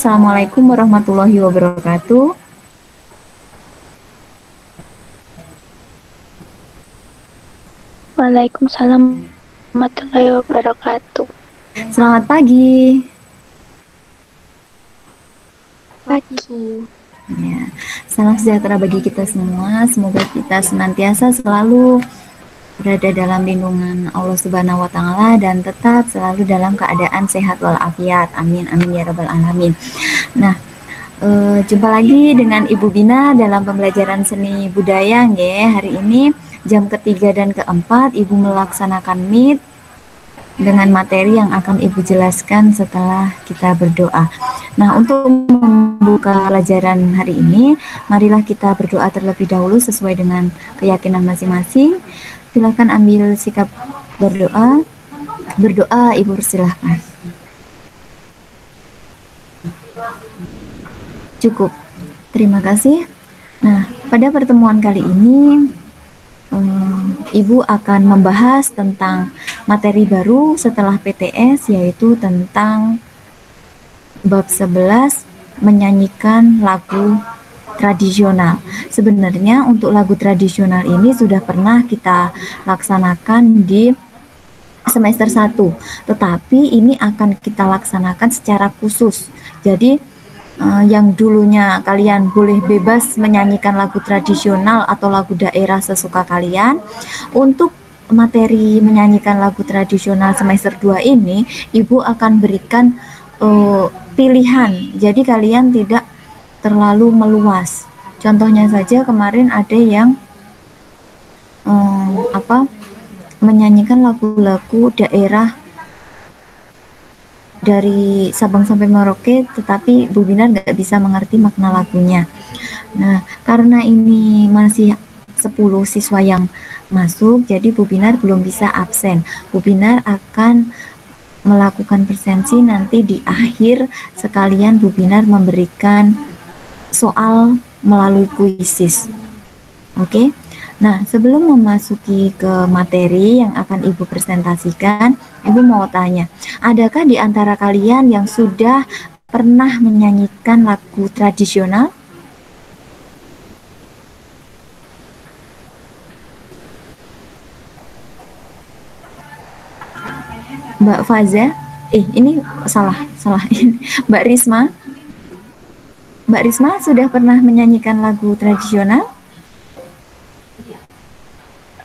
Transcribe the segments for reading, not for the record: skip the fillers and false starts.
Assalamualaikum warahmatullahi wabarakatuh. Waalaikumsalam warahmatullahi wabarakatuh. Selamat pagi. Pagi. Ya, salam sejahtera bagi kita semua. Semoga kita senantiasa selalu berada dalam lindungan Allah Subhanahu wa taala dan tetap selalu dalam keadaan sehat walafiat. Amin amin ya rabbal alamin. Nah, jumpa lagi dengan Ibu Bina dalam pembelajaran seni budaya nggih. Hari ini jam ketiga dan keempat Ibu melaksanakan meet dengan materi yang akan Ibu jelaskan setelah kita berdoa. Nah, untuk membuka pelajaran hari ini, marilah kita berdoa terlebih dahulu sesuai dengan keyakinan masing-masing. Silakan ambil sikap berdoa. Berdoa, Ibu persilahkan. Cukup. Terima kasih. Nah, pada pertemuan kali ini Ibu akan membahas tentang materi baru setelah PTS, yaitu tentang bab 11 menyanyikan lagu tradisional. Sebenarnya untuk lagu tradisional ini sudah pernah kita laksanakan di semester 1, tetapi ini akan kita laksanakan secara khusus. Jadi yang dulunya kalian boleh bebas menyanyikan lagu tradisional atau lagu daerah sesuka kalian, untuk materi menyanyikan lagu tradisional semester 2 ini Ibu akan berikan pilihan, jadi kalian tidak terlalu meluas. Contohnya saja kemarin ada yang menyanyikan lagu-lagu daerah dari Sabang sampai Merauke, tetapi Bu Binar nggak bisa mengerti makna lagunya. Nah, karena ini masih 10 siswa yang masuk, jadi Bu Binar belum bisa absen. Bu Binar akan melakukan presensi nanti di akhir, sekalian Bu Binar memberikan soal melalui kuisis. Oke? Nah, sebelum memasuki ke materi yang akan Ibu presentasikan, Ibu mau tanya, adakah di antara kalian yang sudah pernah menyanyikan lagu tradisional? Mbak Faza? Ini salah. Mbak Risma? Mbak Risma sudah pernah menyanyikan lagu tradisional?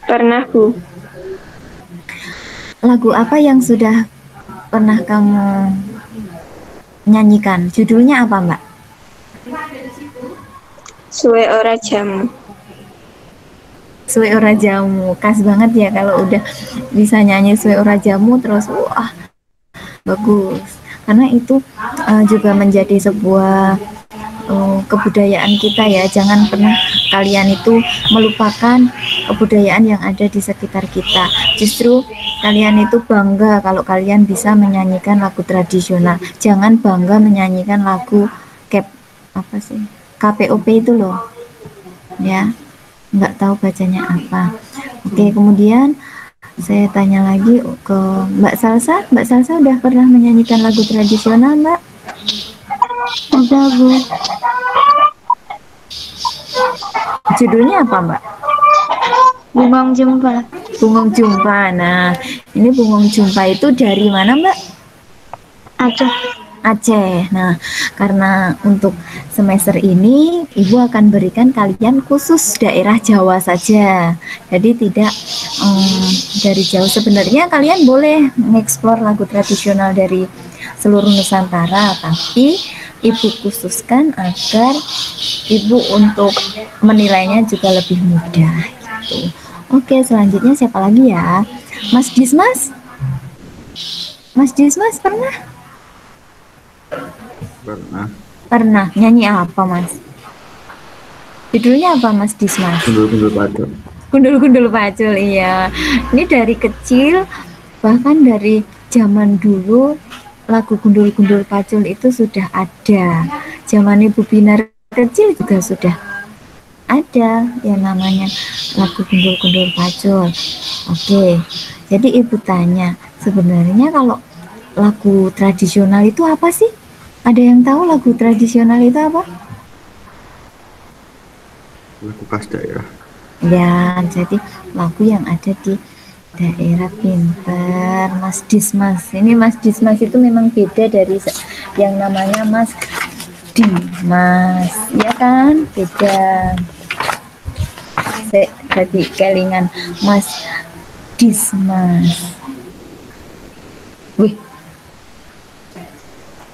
Pernah, Bu. Lagu apa yang sudah pernah kamu nyanyikan? Judulnya apa, Mbak? Suwe ora jamu. Suwe ora jamu, khas banget ya kalau udah bisa nyanyi Suwe ora jamu terus wah bagus, karena itu juga menjadi sebuah kebudayaan kita ya. Jangan pernah kalian itu melupakan kebudayaan yang ada di sekitar kita. Justru kalian itu bangga kalau kalian bisa menyanyikan lagu tradisional. Jangan bangga menyanyikan lagu KPOP itu loh ya, nggak tahu bacanya apa. Oke, kemudian saya tanya lagi ke Mbak Salsa. Mbak Salsa udah pernah menyanyikan lagu tradisional, Mbak? Udah, Bu. Judulnya apa, Mbak? Bungong Jumpa. Bungong Jumpa. Nah, ini Bungong Jumpa itu dari mana, Mbak? Aceh. Aceh. Nah, karena untuk semester ini Ibu akan berikan kalian khusus daerah Jawa saja. Jadi tidak dari jauh. Sebenarnya kalian boleh mengeksplor lagu tradisional dari seluruh Nusantara, tapi Ibu khususkan agar Ibu untuk menilainya juga lebih mudah gitu. Oke, selanjutnya siapa lagi ya? Mas Dismas? Mas Dismas pernah? Pernah. Nyanyi apa, Mas? Judulnya apa, Mas Dismas? Gundul-gundul pacul. Gundul-gundul pacul, iya. Ini dari kecil, bahkan dari zaman dulu lagu gundul-gundul pacul itu sudah ada. Zaman Ibu Binar kecil juga sudah ada yang namanya lagu gundul-gundul pacul. Oke, jadi Ibu tanya, sebenarnya kalau lagu tradisional itu apa sih? Ada yang tahu lagu tradisional itu apa? Lagu khas daerah. Ya, jadi lagu yang ada di daerah. Pinter, Mas Dismas. Ini Mas Dismas itu memang beda dari yang namanya Mas Dimas, ya kan? Beda. Jadi kelingan Mas Dismas. Wih,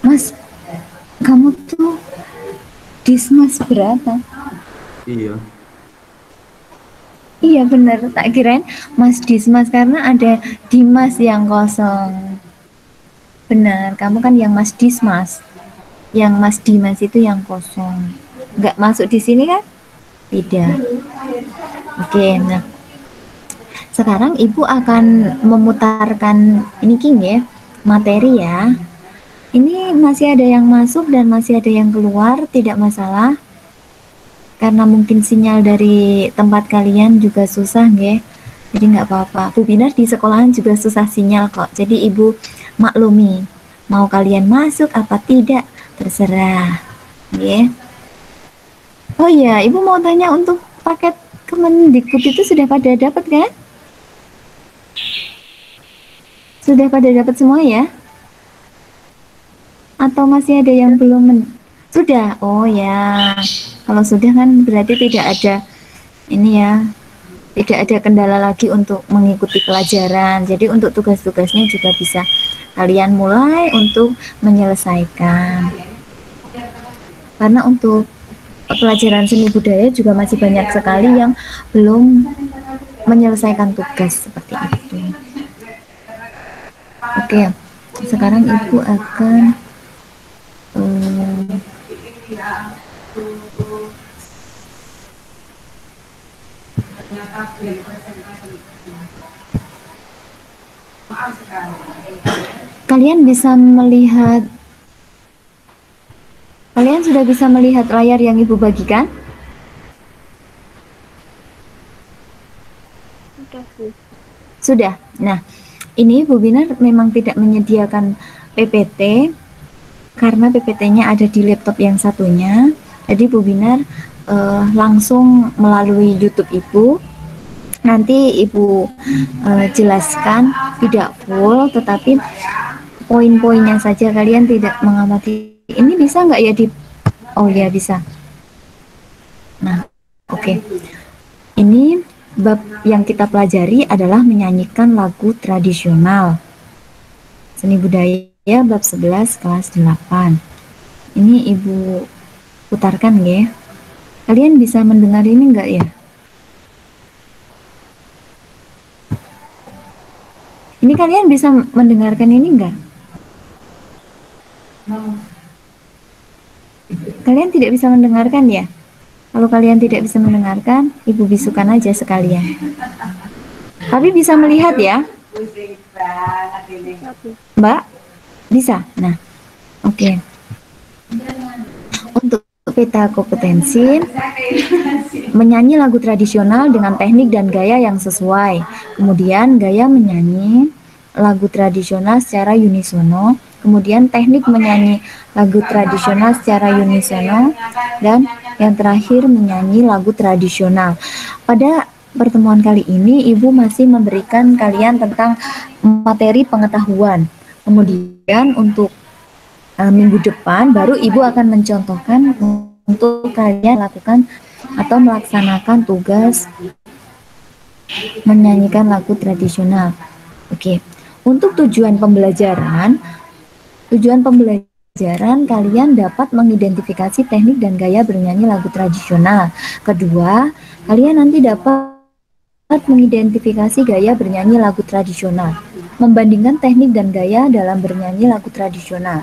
Mas, kamu tuh Dismas berapa? Iya. Iya bener, tak kirain Mas Dismas karena ada Dimas yang kosong. Benar, kamu kan yang Mas Dismas. Yang Mas Dimas itu yang kosong. Nggak masuk di sini kan? Tidak. Oke, nah sekarang Ibu akan memutarkan ini King ya, materi ya. Ini masih ada yang masuk dan masih ada yang keluar, tidak masalah. Karena mungkin sinyal dari tempat kalian juga susah nggih. Jadi nggak apa-apa. Bu Binar di sekolahan juga susah sinyal kok. Jadi Ibu maklumi. Mau kalian masuk apa tidak, terserah. Nggih. Oh iya, Ibu mau tanya untuk paket Kemendikbud itu sudah pada dapat kan? Sudah pada dapat semua ya? Atau masih ada yang belum? Sudah? Oh ya. Kalau sudah kan berarti tidak ada ini ya, tidak ada kendala lagi untuk mengikuti pelajaran. Jadi untuk tugas-tugasnya juga bisa kalian mulai untuk menyelesaikan. Karena untuk pelajaran seni budaya juga masih banyak sekali yang belum menyelesaikan tugas seperti itu. Oke, sekarang Ibu akan kalian sudah bisa melihat layar yang Ibu bagikan? Sudah. Nah, ini Bu Binar memang tidak menyediakan PPT karena PPT-nya ada di laptop yang satunya. Jadi Bu Binar langsung melalui YouTube Ibu. Nanti Ibu jelaskan tidak full, tetapi poin-poinnya saja, kalian tidak mengamati. Ini bisa nggak ya di? Oh ya bisa. Nah, oke. Ini bab yang kita pelajari adalah menyanyikan lagu tradisional. Seni budaya bab 11 kelas 8. Ini Ibu putarkan ya. Kalian bisa mendengar ini enggak ya? Ini kalian bisa mendengarkan ini enggak? Kalian tidak bisa mendengarkan ya? Kalau kalian tidak bisa mendengarkan, Ibu bisukan aja sekalian. Tapi bisa melihat ya? Mbak? Bisa? Nah, oke. Untuk peta kompetensi, menyanyi lagu tradisional dengan teknik dan gaya yang sesuai. Kemudian gaya menyanyi lagu tradisional secara unisono. Kemudian teknik menyanyi lagu tradisional secara unisono. Dan yang terakhir menyanyi lagu tradisional. Pada pertemuan kali ini Ibu masih memberikan kalian tentang materi pengetahuan. Kemudian untuk minggu depan baru Ibu akan mencontohkan untuk kalian lakukan atau melaksanakan tugas menyanyikan lagu tradisional. Oke. Untuk tujuan pembelajaran kalian dapat mengidentifikasi teknik dan gaya bernyanyi lagu tradisional. Kedua, kalian nanti dapat mengidentifikasi gaya bernyanyi lagu tradisional, membandingkan teknik dan gaya dalam bernyanyi lagu tradisional.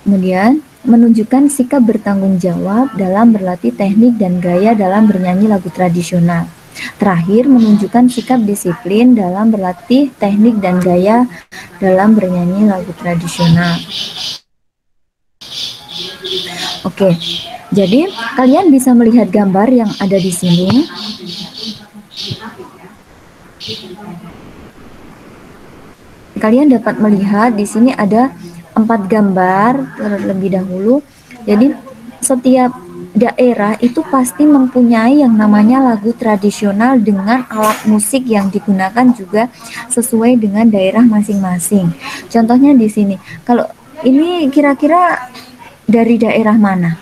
Kemudian, menunjukkan sikap bertanggung jawab dalam berlatih teknik dan gaya dalam bernyanyi lagu tradisional. Terakhir, menunjukkan sikap disiplin dalam berlatih teknik dan gaya dalam bernyanyi lagu tradisional. Oke, jadi kalian bisa melihat gambar yang ada di sini. Kalian dapat melihat di sini ada 4 gambar terlebih dahulu. Jadi setiap daerah itu pasti mempunyai yang namanya lagu tradisional dengan alat musik yang digunakan juga sesuai dengan daerah masing-masing. Contohnya di sini. Kalau ini kira-kira dari daerah mana?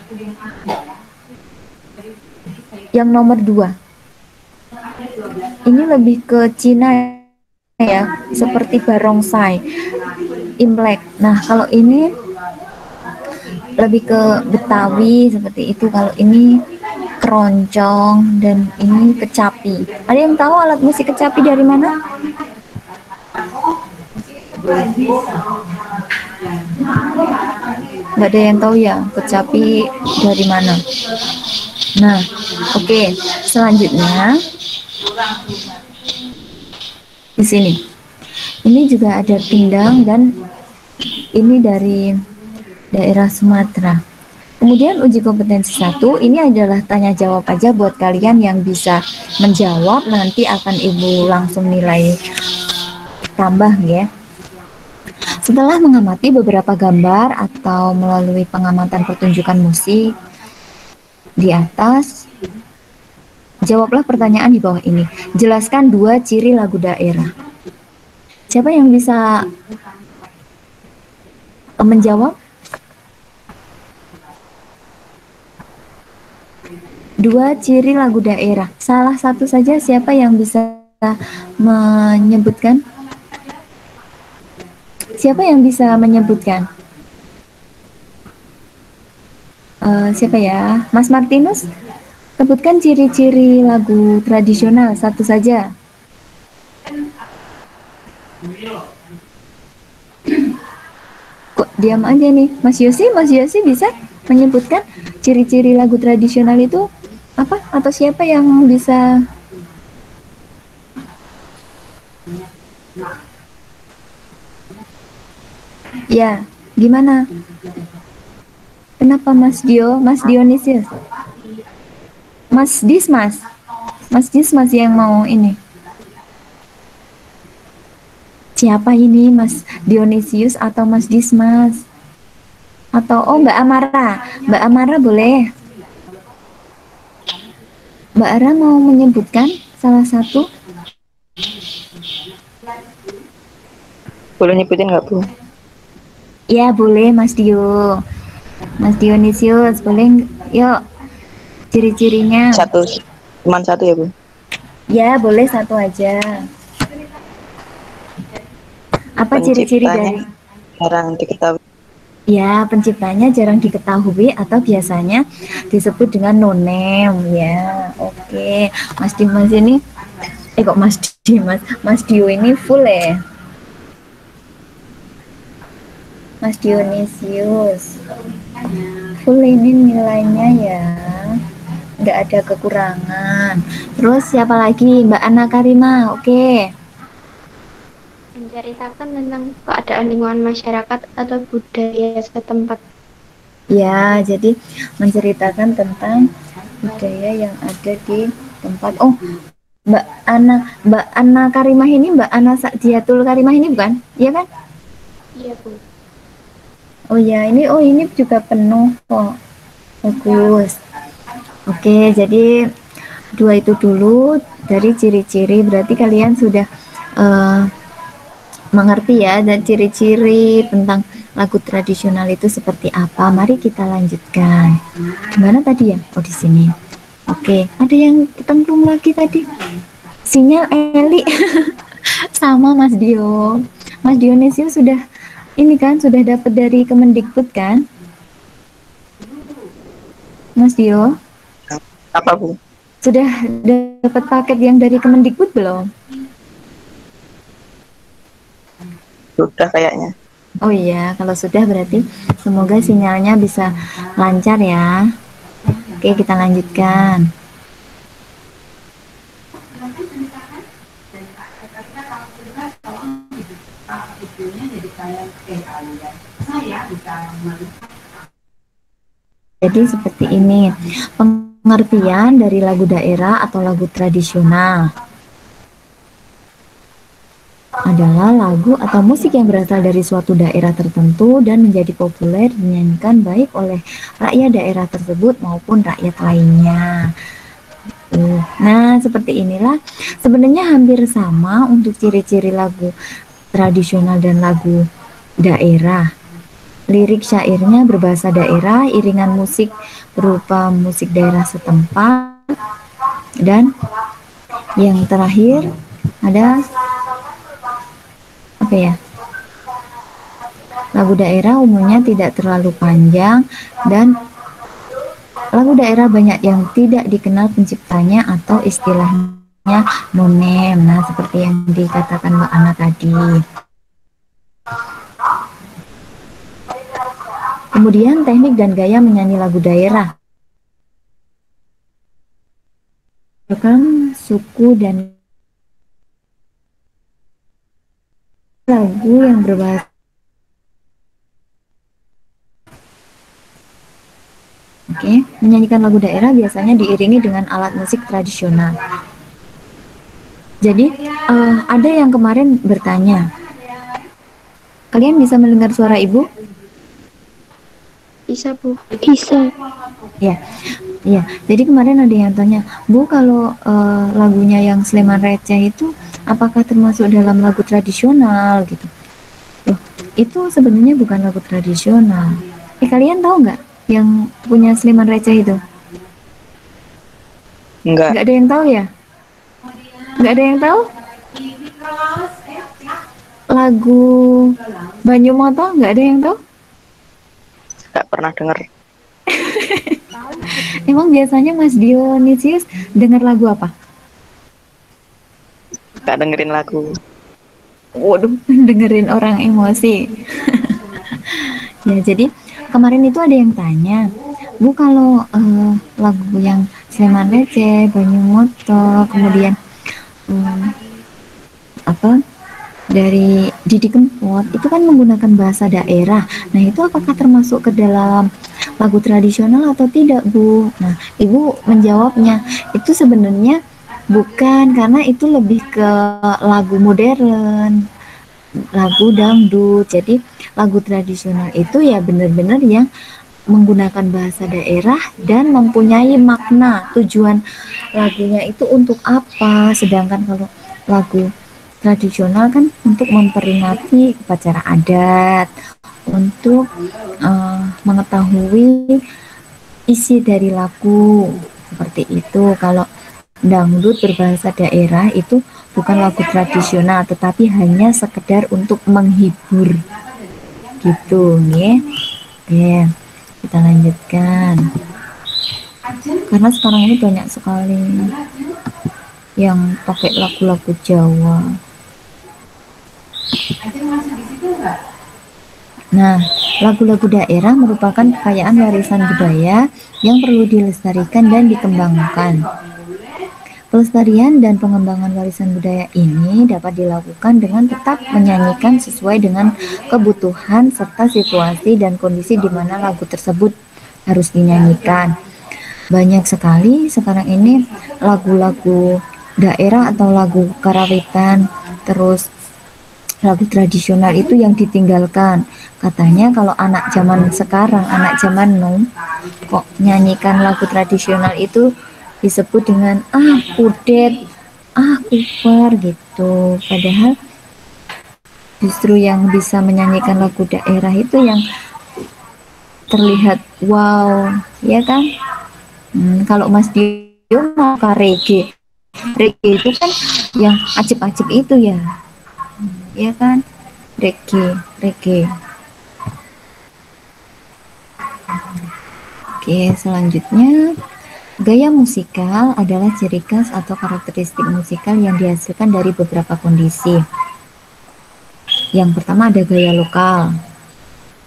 Yang nomor 2. Ini lebih ke Cina ya, seperti barongsai, Imlek. Nah, kalau ini lebih ke Betawi seperti itu. Kalau ini keroncong dan ini kecapi. Ada yang tahu alat musik kecapi dari mana? Nggak ada yang tahu ya kecapi dari mana. Nah, oke. Selanjutnya di sini. Ini juga ada pindang dan ini dari daerah Sumatera. Kemudian uji kompetensi 1 ini adalah tanya jawab aja buat kalian yang bisa menjawab, nanti akan Ibu langsung nilai tambah ya. Setelah mengamati beberapa gambar atau melalui pengamatan pertunjukan musik di atas, jawablah pertanyaan di bawah ini. Jelaskan 2 ciri lagu daerah. Siapa yang bisa menjawab? 2 ciri lagu daerah. Salah satu saja, siapa yang bisa menyebutkan? Siapa yang bisa menyebutkan? Siapa ya? Mas Martinus? Sebutkan ciri-ciri lagu tradisional, satu saja. Kok diam aja nih? Mas Yosi bisa menyebutkan ciri-ciri lagu tradisional itu apa? Atau siapa yang bisa? Ya, gimana? Kenapa Mas Dionisius? Mas Dismas yang mau ini. Siapa ini, Mas Dionisius atau Mas Dismas? Atau Mbak Amara? Mbak Amara boleh. Mbak Ara mau menyebutkan salah satu? Boleh nyebutin nggak, Bu? Ya, boleh Mas Dio. Mas Dionisius, boleh yuk ciri-cirinya. Cuman satu ya, Bu? Ya, boleh satu aja. Apa ciri-ciri dari? Jarang diketahui. Ya, penciptanya jarang diketahui atau biasanya disebut dengan no name ya. Oke, Mas Dimas ini kok Mas Dimas, Mas Dio ini full ya. Mas Dionisius full ini nilainya ya, nggak ada kekurangan. Terus siapa lagi? Mbak Ana Karima. Oke. Menceritakan tentang keadaan lingkungan masyarakat atau budaya setempat. Ya, jadi menceritakan tentang budaya yang ada di tempat. Oh, Mbak Ana Karimah ini, Mbak Ana Sakdiatul Karimah ini bukan? Iya kan? Iya, Bu. Oh ya, ini juga penuh kok. Bagus. Oke, jadi 2 itu dulu dari ciri-ciri. Berarti kalian sudah mengerti ya, dan ciri-ciri tentang lagu tradisional itu seperti apa. Mari kita lanjutkan. Gimana tadi ya? Oh, di sini. Oke, ada yang ketemu lagi tadi. Sinyal Eli. Sama Mas Dio. Mas Dionisio sudah ini kan sudah dapat dari Kemendikbud kan? Mas Dio? Apa, Bu? Sudah dapat paket yang dari Kemendikbud belum? Sudah kayaknya. Oh iya, kalau sudah berarti semoga sinyalnya bisa lancar ya. Oke, kita lanjutkan. Jadi seperti ini pengertian dari lagu daerah atau lagu tradisional. adalah lagu atau musik yang berasal dari suatu daerah tertentu dan menjadi populer dinyanyikan baik oleh rakyat daerah tersebut maupun rakyat lainnya. Nah, seperti inilah sebenarnya hampir sama untuk ciri-ciri lagu tradisional dan lagu daerah. Lirik syairnya berbahasa daerah, iringan musik berupa musik daerah setempat, dan yang terakhir ada apa ya? Lagu daerah umumnya tidak terlalu panjang dan lagu daerah banyak yang tidak dikenal penciptanya atau istilahnya nonem. Nah, seperti yang dikatakan Mbak Ana tadi. Kemudian teknik dan gaya menyanyi lagu daerah. Rekam suku dan lagu yang berbahasa. Oke, menyanyikan lagu daerah biasanya diiringi dengan alat musik tradisional. Jadi, ada yang kemarin bertanya, kalian bisa mendengar suara ibu? Bisa, Bu. Bisa. Ya, ya. Jadi kemarin ada yang tanya, Bu, kalau lagunya yang Sleman Receh itu, apakah termasuk dalam lagu tradisional gitu? Loh, itu sebenarnya bukan lagu tradisional. Kalian tahu nggak yang punya Sleman Receh itu? Enggak. Nggak ada yang tahu ya? Nggak ada yang tahu? Lagu Banyumoto nggak ada yang tahu? Enggak pernah dengar. Emang biasanya Mas Dionisius dengar lagu apa? Enggak dengerin lagu. Waduh, dengerin orang emosi. Ya, jadi kemarin itu ada yang tanya, Bu, kalau lagu yang Sleman Receh, Banyumoto, kemudian apa dari Didi Kempot itu kan menggunakan bahasa daerah. Nah, itu apakah termasuk ke dalam lagu tradisional atau tidak, Bu? Nah, Ibu menjawabnya, itu sebenarnya bukan, karena itu lebih ke lagu modern, lagu dangdut. Jadi, lagu tradisional itu ya benar-benar yang menggunakan bahasa daerah dan mempunyai makna, tujuan lagunya itu untuk apa. Sedangkan kalau lagu tradisional kan untuk memperingati upacara adat, untuk mengetahui isi dari lagu, seperti itu. Kalau dangdut berbahasa daerah itu bukan lagu tradisional, tetapi hanya sekedar untuk menghibur gitu ya. Oke, kita lanjutkan, karena sekarang ini banyak sekali yang pakai lagu-lagu Jawa. Nah, lagu-lagu daerah merupakan kekayaan warisan budaya yang perlu dilestarikan dan dikembangkan. Pelestarian dan pengembangan warisan budaya ini dapat dilakukan dengan tetap menyanyikan sesuai dengan kebutuhan serta situasi dan kondisi di mana lagu tersebut harus dinyanyikan. Banyak sekali sekarang ini lagu-lagu daerah atau lagu karawitan, terus lagu tradisional itu yang ditinggalkan. Katanya kalau anak zaman sekarang, anak zaman now, kok nyanyikan lagu tradisional itu disebut dengan kudet, kuper gitu. Padahal justru yang bisa menyanyikan lagu daerah itu yang terlihat wow, ya kan? Kalau Mas Dio maka reggae itu kan yang acip-acip itu ya, ya kan? Reggae. Oke, selanjutnya, gaya musikal adalah ciri khas atau karakteristik musikal yang dihasilkan dari beberapa kondisi. Yang pertama ada gaya lokal.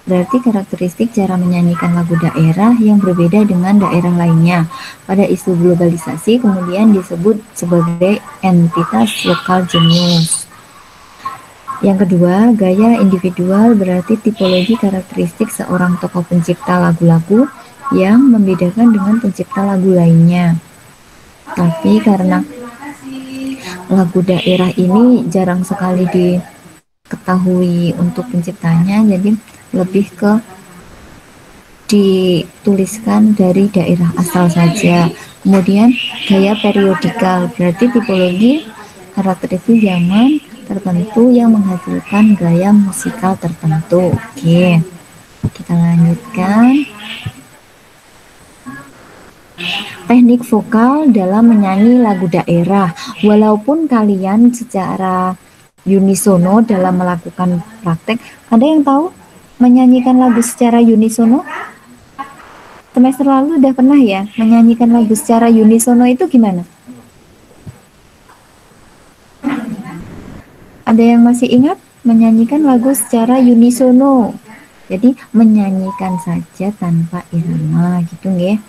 Berarti karakteristik cara menyanyikan lagu daerah yang berbeda dengan daerah lainnya. Pada isu globalisasi kemudian disebut sebagai entitas lokal jenius. Yang kedua, gaya individual berarti tipologi karakteristik seorang tokoh pencipta lagu-lagu yang membedakan dengan pencipta lagu lainnya. Tapi karena lagu daerah ini jarang sekali diketahui untuk penciptanya, jadi lebih ke dituliskan dari daerah asal saja. Kemudian gaya periodikal, berarti tipologi karakteristik zaman tertentu yang menghasilkan gaya musikal tertentu. Oke, kita lanjutkan. Teknik vokal dalam menyanyi lagu daerah. Walaupun kalian secara unisono dalam melakukan praktek, ada yang tahu menyanyikan lagu secara unisono? Semester lalu udah pernah ya menyanyikan lagu secara unisono itu gimana? Ada yang masih ingat menyanyikan lagu secara unisono? Jadi menyanyikan saja tanpa irama gitu nggih.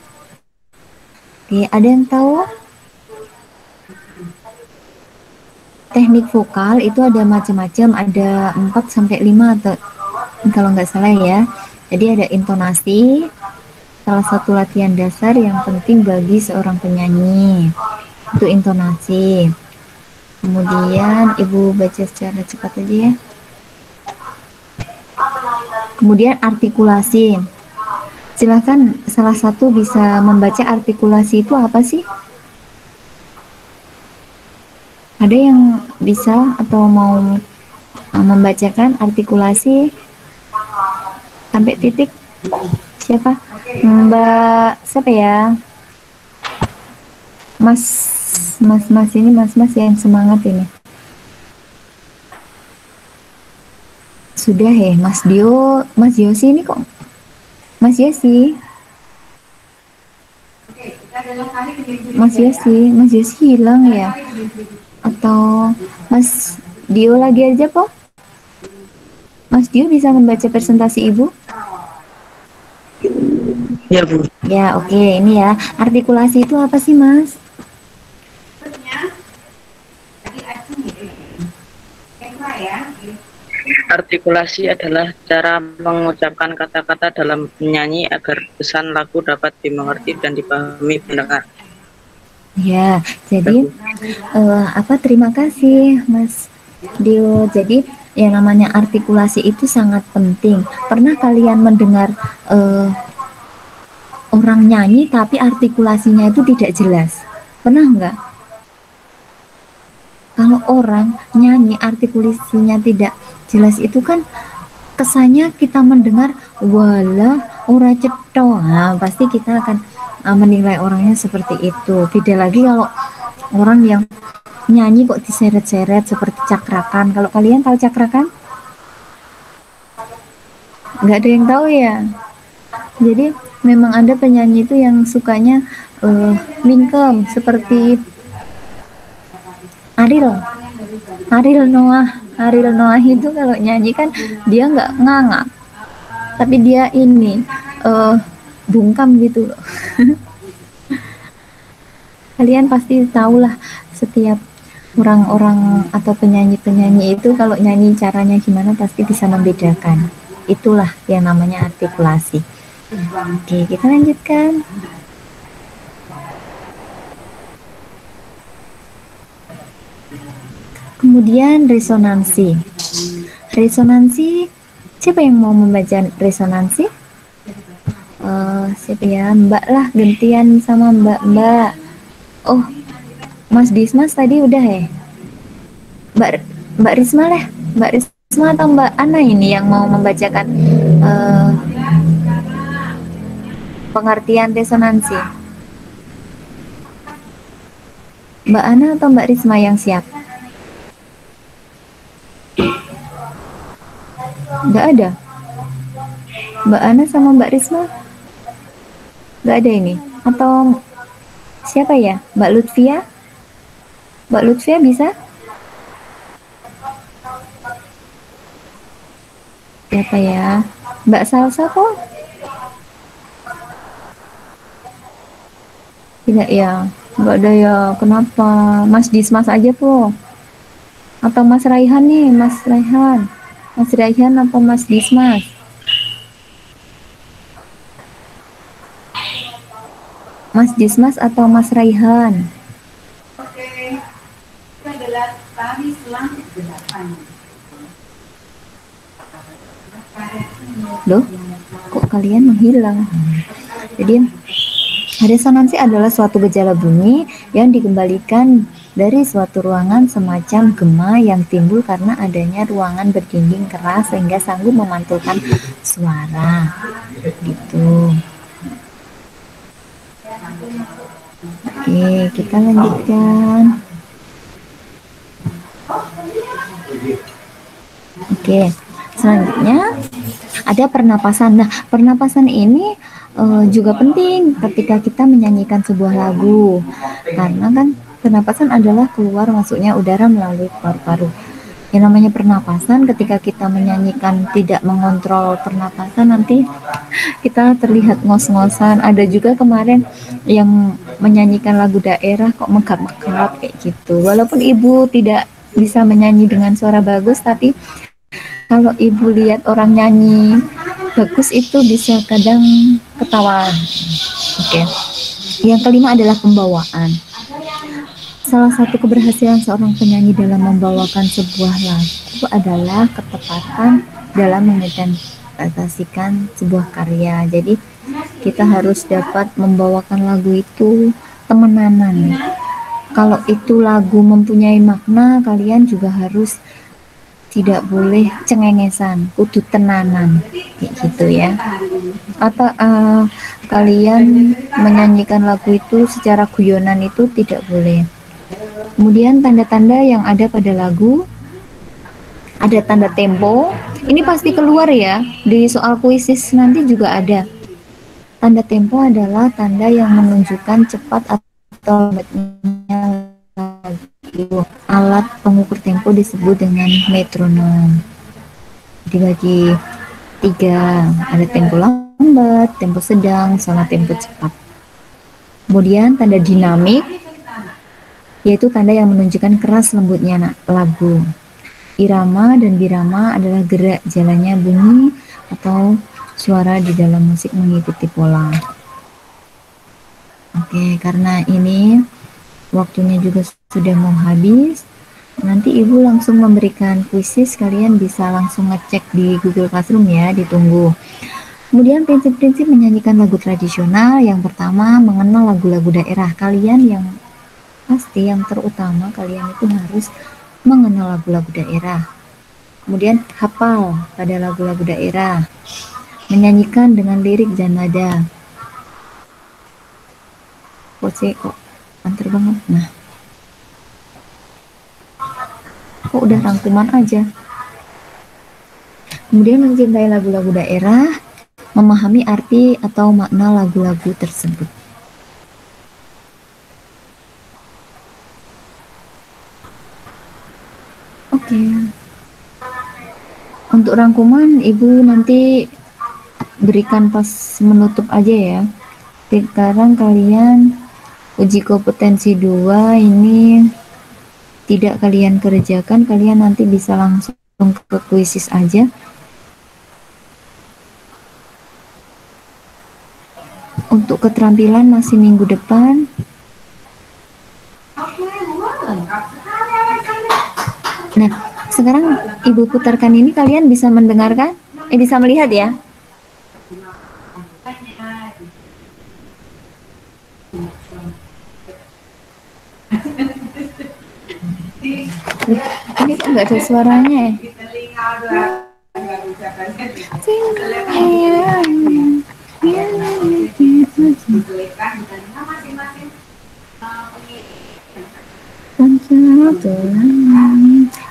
Oke, ada yang tahu? Teknik vokal itu ada macam-macam, ada 4 sampai 5 atau kalau nggak salah ya. Jadi ada intonasi, salah satu latihan dasar yang penting bagi seorang penyanyi itu intonasi. Kemudian ibu baca secara cepat aja ya. Kemudian artikulasi. Silahkan salah satu bisa membaca artikulasi itu apa sih? Ada yang bisa atau mau membacakan artikulasi sampai titik? Siapa? Mbak siapa ya? Mas ini mas yang semangat ini. Sudah ya, Mas Yosi ini kok. Mas Yosi hilang ya? Atau Mas Dio lagi aja kok? Mas Dio bisa membaca presentasi Ibu? Ya, Bu. Ya, oke. Ini ya, artikulasi itu apa sih, Mas? Artikulasi adalah cara mengucapkan kata-kata dalam menyanyi agar pesan lagu dapat dimengerti dan dipahami pendengar. Ya, jadi terima kasih Mas Dio. Jadi yang namanya artikulasi itu sangat penting. Pernah kalian mendengar orang nyanyi tapi artikulasinya itu tidak jelas? Pernah nggak? Kalau orang nyanyi artikulasinya tidak jelas itu kan kesannya kita mendengar wala ora cetha. Nah, pasti kita akan menilai orangnya seperti itu. Beda lagi kalau orang yang nyanyi kok diseret-seret seperti cakrakan. Kalau kalian tahu cakrakan? Nggak ada yang tahu ya. Jadi memang ada penyanyi itu yang sukanya mingkem seperti Ariel Noah itu kalau nyanyi kan dia nggak ngangak, tapi dia ini bungkam gitu loh. Kalian pasti tahulah setiap orang-orang atau penyanyi-penyanyi itu kalau nyanyi caranya gimana pasti bisa membedakan. Itulah yang namanya artikulasi. Oke, kita lanjutkan. Kemudian resonansi. Resonansi, siapa yang mau membaca resonansi? Siapa ya? Mbak lah, gantian sama Mbak. Oh, Mas Dismas tadi udah ya? Mbak Risma lah. Mbak Risma atau Mbak Ana ini yang mau membacakan pengertian resonansi? Mbak Ana atau Mbak Risma yang siap? Nggak ada. Mbak Ana sama Mbak Risma? Nggak ada ini. Atau siapa ya? Mbak Lutfia? Mbak Lutfia bisa? Siapa ya? Mbak Salsa kok? Tidak ya? Nggak ada ya? Kenapa? Mas Dismas aja po? Atau Mas Raihan nih? Mas Raihan? Mas Raihan atau Mas Dismas? Mas Dismas atau Mas Raihan? Loh, kok kalian menghilang? Jadi, resonansi adalah suatu gejala bunyi yang dikembalikan dari suatu ruangan semacam gema yang timbul karena adanya ruangan berdinding keras sehingga sanggup memantulkan suara. Gitu. Oke, kita lanjutkan. Oke, selanjutnya ada pernapasan. Nah, pernapasan ini juga penting ketika kita menyanyikan sebuah lagu, karena kan pernapasan adalah keluar masuknya udara melalui paru-paru. Yang namanya pernapasan, ketika kita menyanyikan tidak mengontrol pernapasan, nanti kita terlihat ngos-ngosan. Ada juga kemarin yang menyanyikan lagu daerah kok megap-megap kayak gitu. Walaupun ibu tidak bisa menyanyi dengan suara bagus, tapi kalau ibu lihat orang nyanyi bagus itu bisa kadang ketawa. Oke. Yang kelima adalah pembawaan. Salah satu keberhasilan seorang penyanyi dalam membawakan sebuah lagu adalah ketepatan dalam menginterpretasikan sebuah karya. Jadi kita harus dapat membawakan lagu itu temenanan. Kalau itu lagu mempunyai makna, kalian juga harus tidak boleh cengengesan, kudu tenanan, kayak gitu ya. Atau kalian menyanyikan lagu itu secara guyonan itu tidak boleh. Kemudian tanda-tanda yang ada pada lagu, ada tanda tempo. Ini pasti keluar ya, di soal puisis nanti juga ada. Tanda tempo adalah tanda yang menunjukkan cepat atau lambatnya lagu. Alat pengukur tempo disebut dengan metronom. Dibagi 3, ada tempo lambat, tempo sedang, sama tempo cepat. Kemudian tanda dinamik, yaitu tanda yang menunjukkan keras lembutnya lagu. Irama dan birama adalah gerak jalannya bunyi atau suara di dalam musik mengikuti pola. Oke, karena ini waktunya juga sudah mau habis, nanti ibu langsung memberikan kuisis, kalian bisa langsung ngecek di Google Classroom ya, ditunggu. Kemudian prinsip-prinsip menyanyikan lagu tradisional. Yang pertama, mengenal lagu-lagu daerah kalian. Yang pasti yang terutama kalian itu harus mengenal lagu-lagu daerah. Kemudian hafal pada lagu-lagu daerah, menyanyikan dengan lirik dan nada. Kok antar banget. Nah, kok udah rangkuman aja. Kemudian mencintai lagu-lagu daerah, memahami arti atau makna lagu-lagu tersebut. Oke. Untuk rangkuman ibu nanti berikan pas menutup aja ya. Sekarang kalian uji kompetensi 2 ini tidak kalian kerjakan, kalian nanti bisa langsung ke kuisis aja. Untuk keterampilan masih minggu depan. Nah, sekarang ibu putarkan ini, kalian bisa mendengarkan? Bisa melihat ya? Ini kok nggak ada suaranya ya?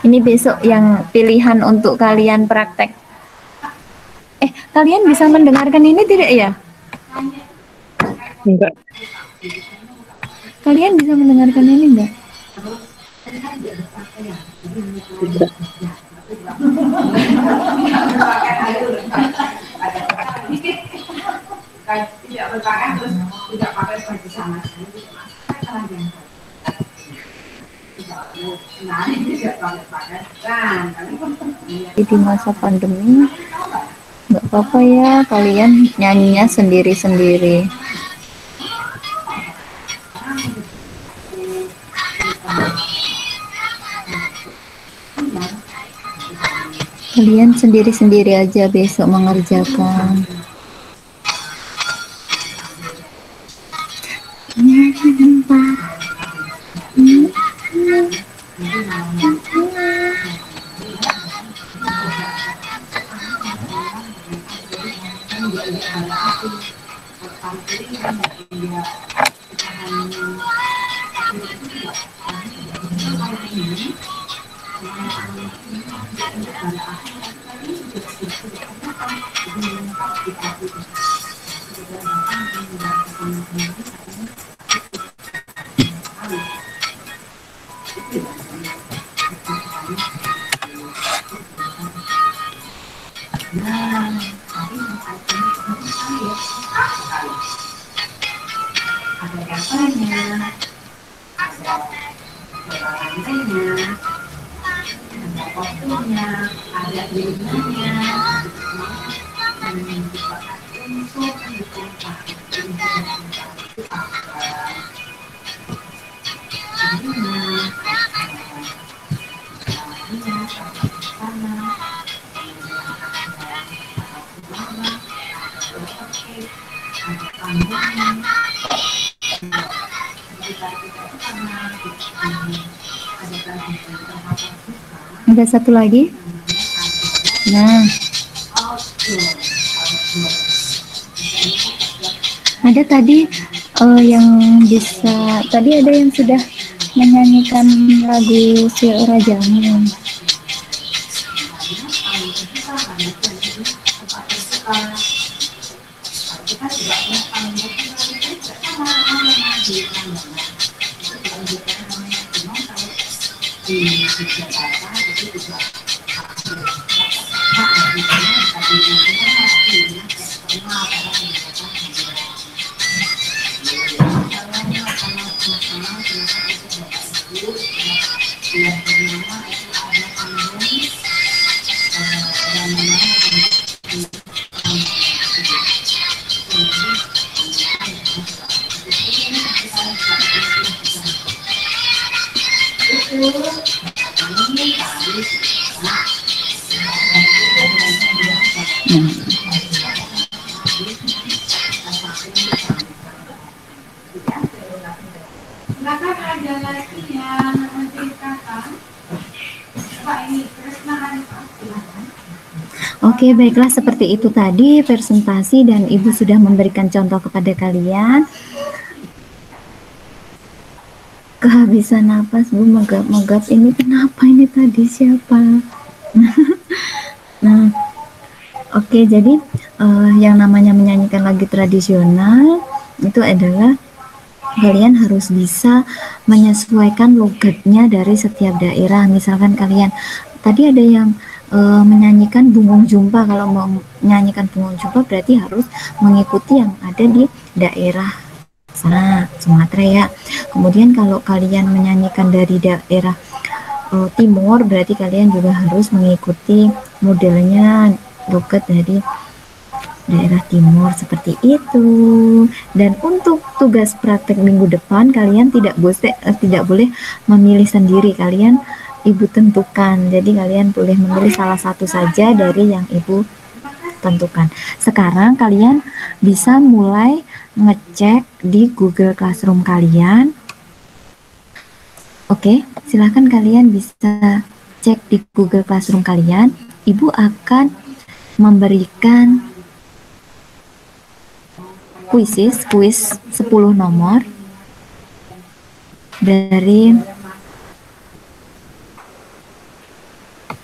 Ini besok yang pilihan untuk kalian praktek. Kalian bisa mendengarkan ini tidak ya? Enggak. Kalian bisa mendengarkan ini enggak? Di masa pandemi nggak apa-apa ya, kalian nyanyinya sendiri-sendiri. Kalian sendiri-sendiri aja besok mengerjakan. Ada satu lagi. Nah, ada tadi yang bisa, tadi ada yang sudah menyanyikan lagu Si Ora Jamu. Oke, baiklah, seperti itu tadi presentasi dan Ibu sudah memberikan contoh kepada kalian. Kehabisan napas, Bu, megap-megap. Ini kenapa ini tadi siapa? Nah, oke, jadi yang namanya menyanyikan lagu tradisional itu adalah kalian harus bisa menyesuaikan logatnya dari setiap daerah. Misalkan kalian tadi ada yang menyanyikan Bungung Jumpa. Kalau mau menyanyikan Bungung Jumpa berarti harus mengikuti yang ada di daerah sana, Sumatera ya. Kemudian kalau kalian menyanyikan dari daerah timur berarti kalian juga harus mengikuti modelnya logat dari daerah timur seperti itu. Dan untuk tugas praktek minggu depan kalian tidak boleh memilih sendiri, kalian Ibu tentukan. Jadi kalian boleh memilih salah satu saja dari yang Ibu tentukan. Sekarang kalian bisa mulai ngecek di Google Classroom kalian. Oke, silahkan kalian bisa cek di Google Classroom kalian. Ibu akan memberikan kuis 10 nomor dari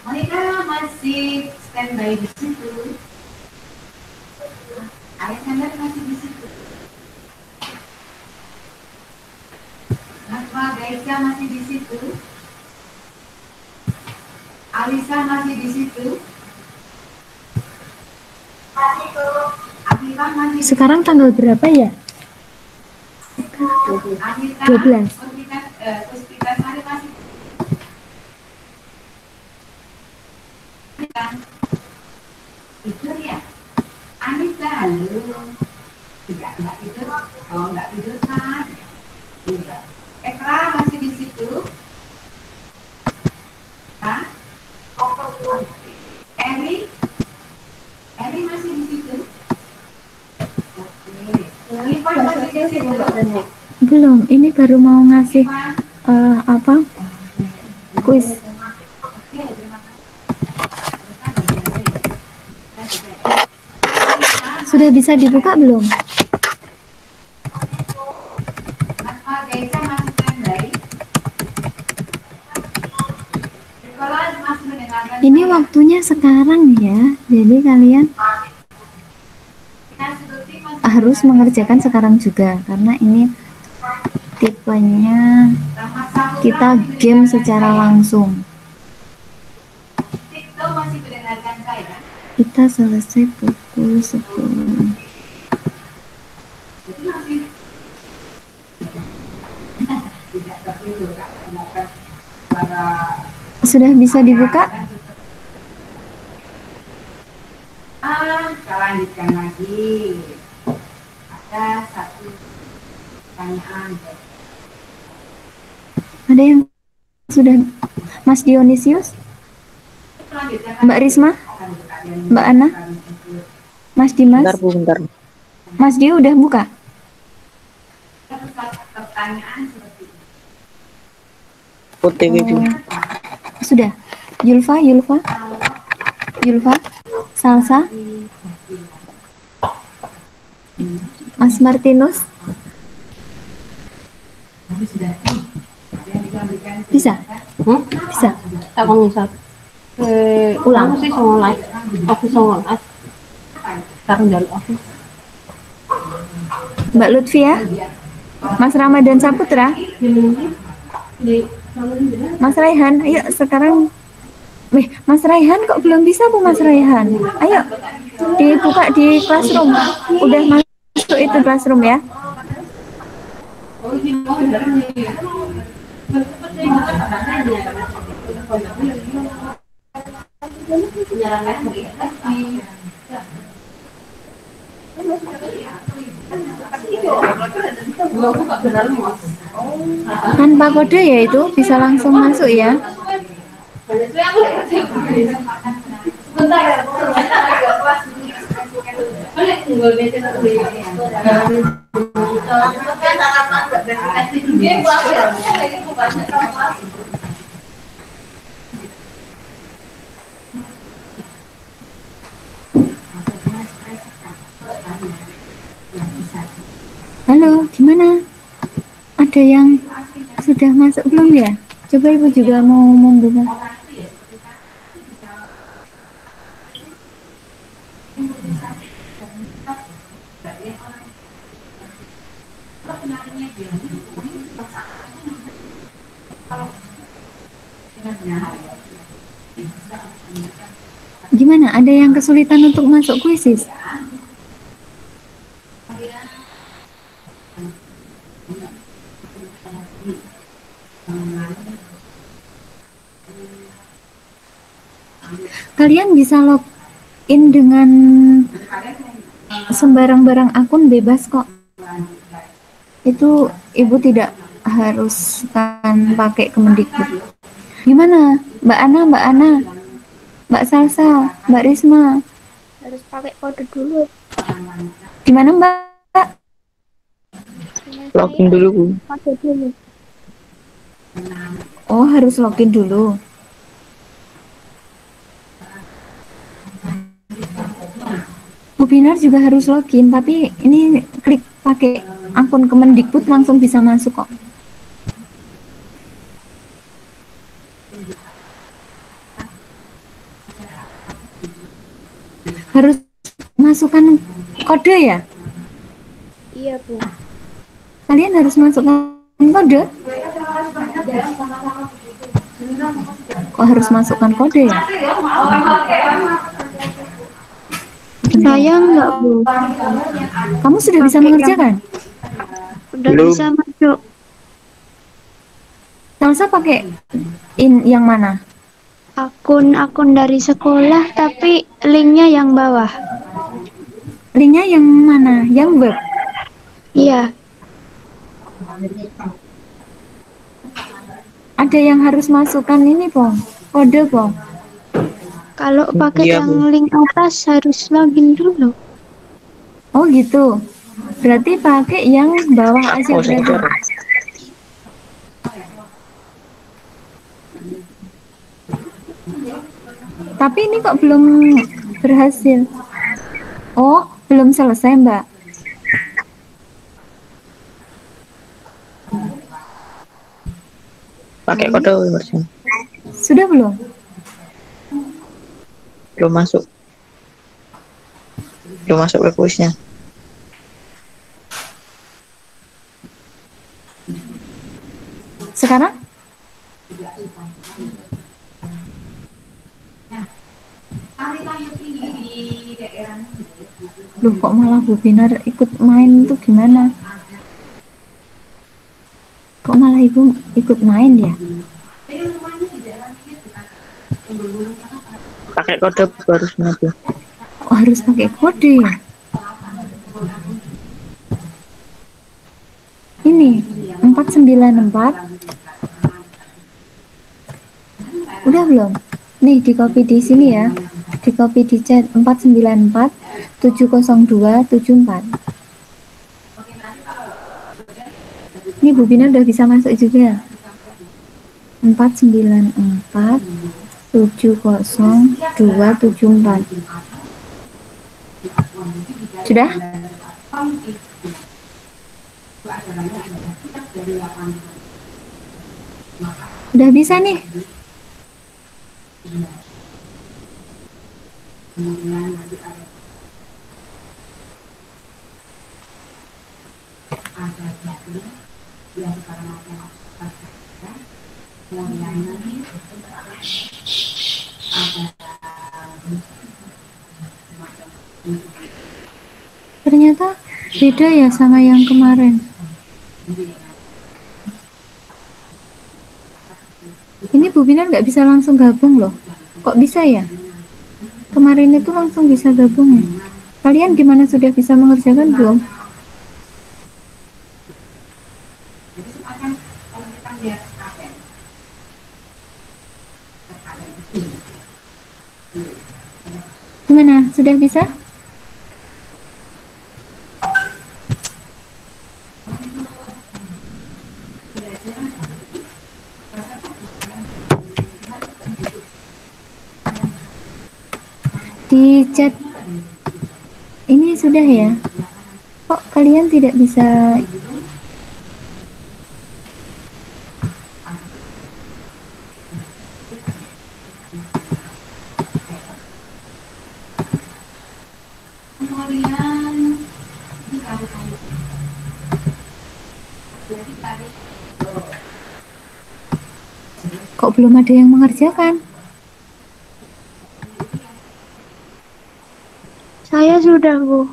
Monica masih standby di situ. Alexander masih di situ. Natwa Gaisha masih di situ. Alisa masih di situ. Sekarang tanggal berapa ya? 12. Tidur ya? Anissa, halo. Tidak tidur. Oh, enggak tidur kan? Tidak. Ekra masih di situ? Hah? Belum, ini baru mau ngasih apa? Kuis. Sudah bisa dibuka belum? Ini waktunya sekarang ya, jadi kalian harus mengerjakan sekarang juga karena ini tipenya kita game secara langsung. Kita selesai pukul 10. Sudah bisa dibuka? Kita lanjutkan lagi. Ada satu pertanyaan. Ada yang sudah? Mas Dionisius? Mbak Risma? Mbak Ana? Mas Dimas? Bentar, Bu, bentar. Mas Dio udah buka? Pertanyaan seperti ini. OTW dulu. Sudah. Yulfa? Salsa? Mas Martinus? Bisa? Bisa? Ako bisa. Ulang. Ako sih songolan. Aku songolan. Sekarang jalan aku. Mbak Lutfia? Mas Ramadan Saputra? Mas Raihan? Ayo sekarang. Mas Raihan kok belum bisa Bu Mas Raihan? Ayo dibuka di classroom. Udah masuk itu classroom ya? Tanpa kode ya itu bisa langsung masuk ya. Halo, gimana? Ada yang sudah masuk belum ya? Coba Ibu juga mau membuka. Gimana? Ada yang kesulitan untuk masuk kuisis? Kalian bisa login dengan sembarang barang akun bebas kok. Itu Ibu tidak harus kan pakai Kemendikbud. Gimana? Mbak Ana, Mbak Salsa, Mbak Risma? Harus pakai kode dulu. Gimana Mbak? Login dulu, Bu. Kode dulu. Oh, harus login dulu. Webinar juga harus login, tapi ini klik pakai akun Kemendikbud langsung bisa masuk kok. Harus masukkan kode ya? Iya, Bu. Kalian harus masukkan kode? Kok harus masukkan kode ya? Saya enggak, Bu. Kamu sudah bisa mengerjakan? Udah Belum. bisa masuk. Salsa pakai yang mana? Akun dari sekolah, tapi linknya yang bawah. Linknya yang mana? Yang web? Iya. Ada yang harus masukkan ini, Pong. Kode, Pong. Kalau pakai Iya, yang Bu. link atas harus login dulu. Oh, gitu. Berarti pakai yang bawah aja Aku sing berarti. Tapi ini kok belum berhasil. Oh, belum selesai, Mbak. pakai kode WhatsApp. Sudah belum? Belum masuk ke kuisnya. Sekarang? Loh, kok malah Bu Binar ikut main tuh gimana? Kok malah Ibu ikut main ya? Pakai kode baru semua. Oh, harus pakai kode ya? Ini 494. Udah belum? Nih di copy di sini ya. Di copy di chat 494 702 74. Ini Bu Bina udah bisa masuk juga. 494 702 74. Sudah? Udah bisa nih. Ternyata beda ya sama yang kemarin. Ini Bu Binar nggak bisa langsung gabung loh. Kok bisa ya? Kemarin itu langsung bisa gabung ya. Kalian gimana, sudah bisa mengerjakan belum? Gimana? Sudah bisa? Di chat ini sudah ya? Kok kalian tidak bisa? Kok belum ada yang mengerjakan? Saya sudah, Bu.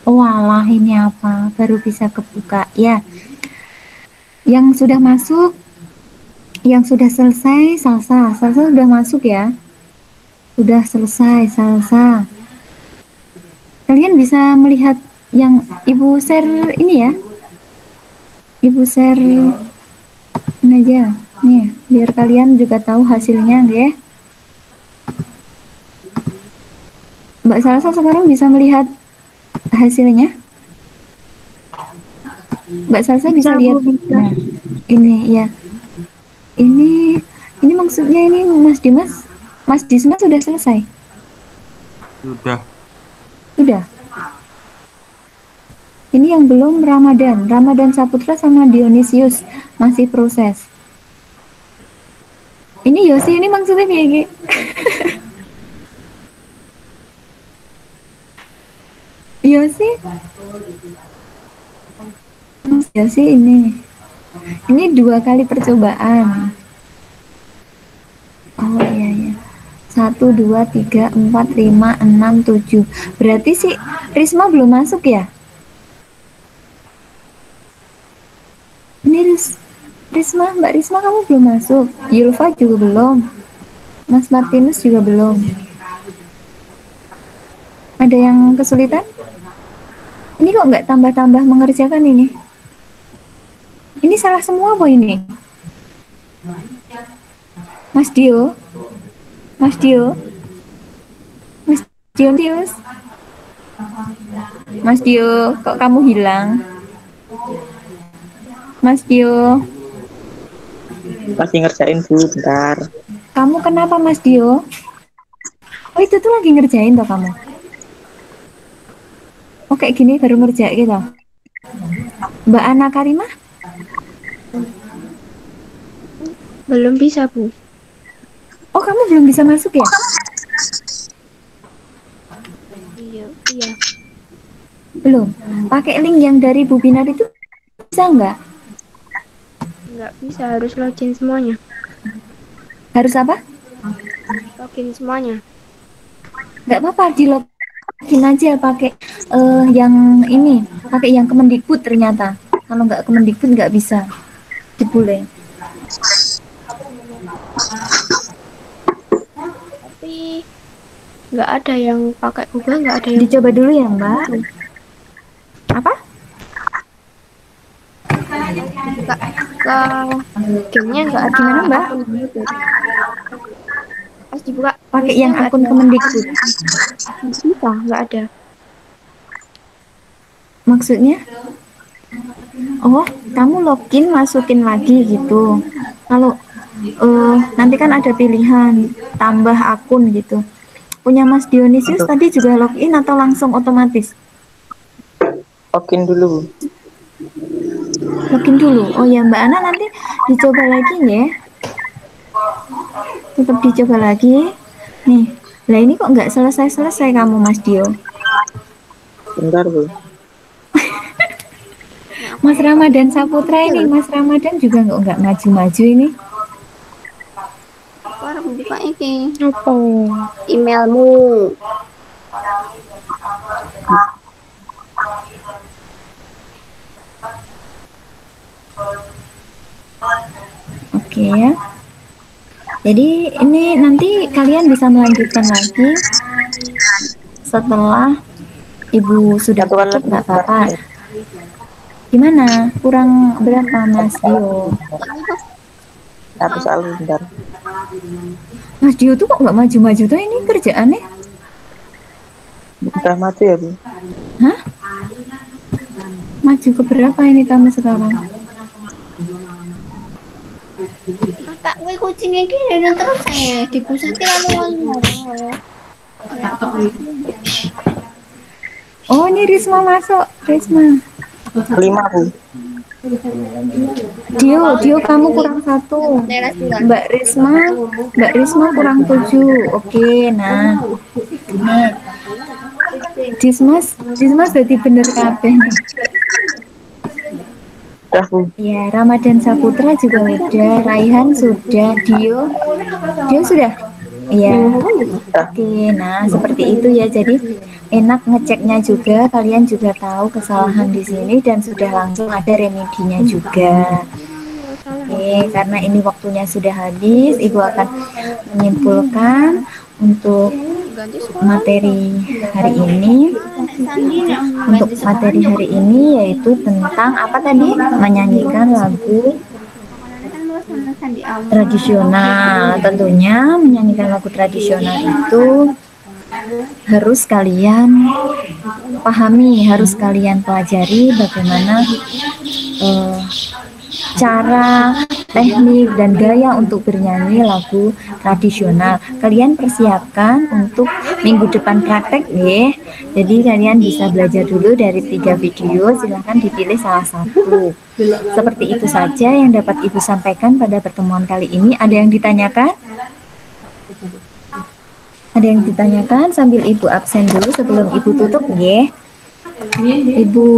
Walah, ini apa? Baru bisa kebuka ya. Yang sudah masuk, yang sudah selesai, Salsa sudah masuk ya. Sudah selesai, Salsa. Kalian bisa melihat yang Ibu share ini ya. Ibu share ini aja. Nih, biar kalian juga tahu hasilnya ya. Mbak Salsa sekarang bisa melihat hasilnya. Mbak Salsa bisa lihat. Nah, ini ya. Ini maksudnya ini Mas Dismas sudah selesai. Sudah. Ini yang belum Ramadan Saputra sama Dionysius masih proses. Ini Yosi ini maksudnya kayak gitu. Yosi ini 2 kali percobaan. Oh iya. 1, 2, 3, 4, 5, 6, 7. Berarti si Risma belum masuk ya? Ini Risma, Mbak Risma kamu belum masuk. Yulfa juga belum. Mas Martinus juga belum. Ada yang kesulitan? Ini kok nggak tambah-tambah mengerjakan ini? Ini salah semua apa ini? Mas Dio? Mas Dio? Mas Dionius? Mas Dio, kok kamu hilang? Mas Dio, Masih ngerjain Bu, bentar. kamu kenapa Mas Dio? Oh itu tuh lagi ngerjain toh kamu? Oh kayak gini baru ngerjain gitu. Mbak Ana Karimah? Belum bisa, Bu. Oh kamu belum bisa masuk ya? Iya, iya. Belum. Pakai link yang dari Bu Binar itu bisa nggak? Nggak bisa, harus login semuanya. Harus apa? Login semuanya. Nggak apa-apa di login aja pakai yang ini, pakai yang Kemendikbud ternyata. Kalau nggak Kemendikbud nggak bisa dibule. Tapi nggak ada yang pakai Google, nggak ada yang Dicoba dulu ya Mbak. Apa? dibuka ke gamenya nggak ada. Gimana Mbak? Pas dibuka Pakai listnya yang nggak akun ada. Kemendikbud. Bisa, nggak ada. Maksudnya? Oh, kamu login masukin lagi gitu. Kalau nanti kan ada pilihan tambah akun gitu. Punya Mas Dionysius tadi juga login atau langsung otomatis? Login dulu Bu. Login dulu. Oh ya Mbak Ana nanti dicoba lagi ya. Tetap dicoba lagi. Nih, lah ini kok nggak selesai kamu Mas Dio? Bentar Bu. Mas Ramadan Saputra ini, Mas Ramadan juga nggak maju-maju ini. Aku harus buka ini. Apa? Emailmu. Oke ya. Jadi ini nanti kalian bisa melanjutkan lagi setelah Ibu sudah tutup, nggak apa-apa. Gimana? Kurang berapa Mas Dio? Satu soal bentar. Mas Dio tuh kok nggak maju-maju tuh ini kerjaannya? Udah mati ya Bu? Hah? Maju ke berapa ini kamu sekarang? Kakak gue kucingnya gini dan terus dipusatin lalu. Oh ini Risma masuk, Risma. 5 Bu. Dio kamu kurang 1. Mbak Risma kurang 7. Oke, nah. Nih. Dismas berarti bener kabeh nih. Udah Bu. Ya, Ramadan Saputra juga udah, Raihan sudah, Dio sudah. Iya. Oke, nah seperti itu ya. Jadi enak ngeceknya juga, kalian juga tahu kesalahan di sini dan sudah langsung ada remedinya juga. Oke, karena ini waktunya sudah habis, Ibu akan menyimpulkan untuk materi hari ini. Untuk materi hari ini yaitu tentang apa tadi? Menyanyikan lagu tradisional. Tentunya menyanyikan lagu tradisional itu harus kalian pahami, harus kalian pelajari bagaimana cara, teknik, dan gaya untuk bernyanyi lagu tradisional. Kalian persiapkan untuk minggu depan praktek ya. Jadi kalian bisa belajar dulu dari 3 video, silahkan dipilih salah satu. Seperti itu saja yang dapat Ibu sampaikan pada pertemuan kali ini. Ada yang ditanyakan? Ada yang ditanyakan sambil Ibu absen dulu sebelum Ibu tutup ya. Ibu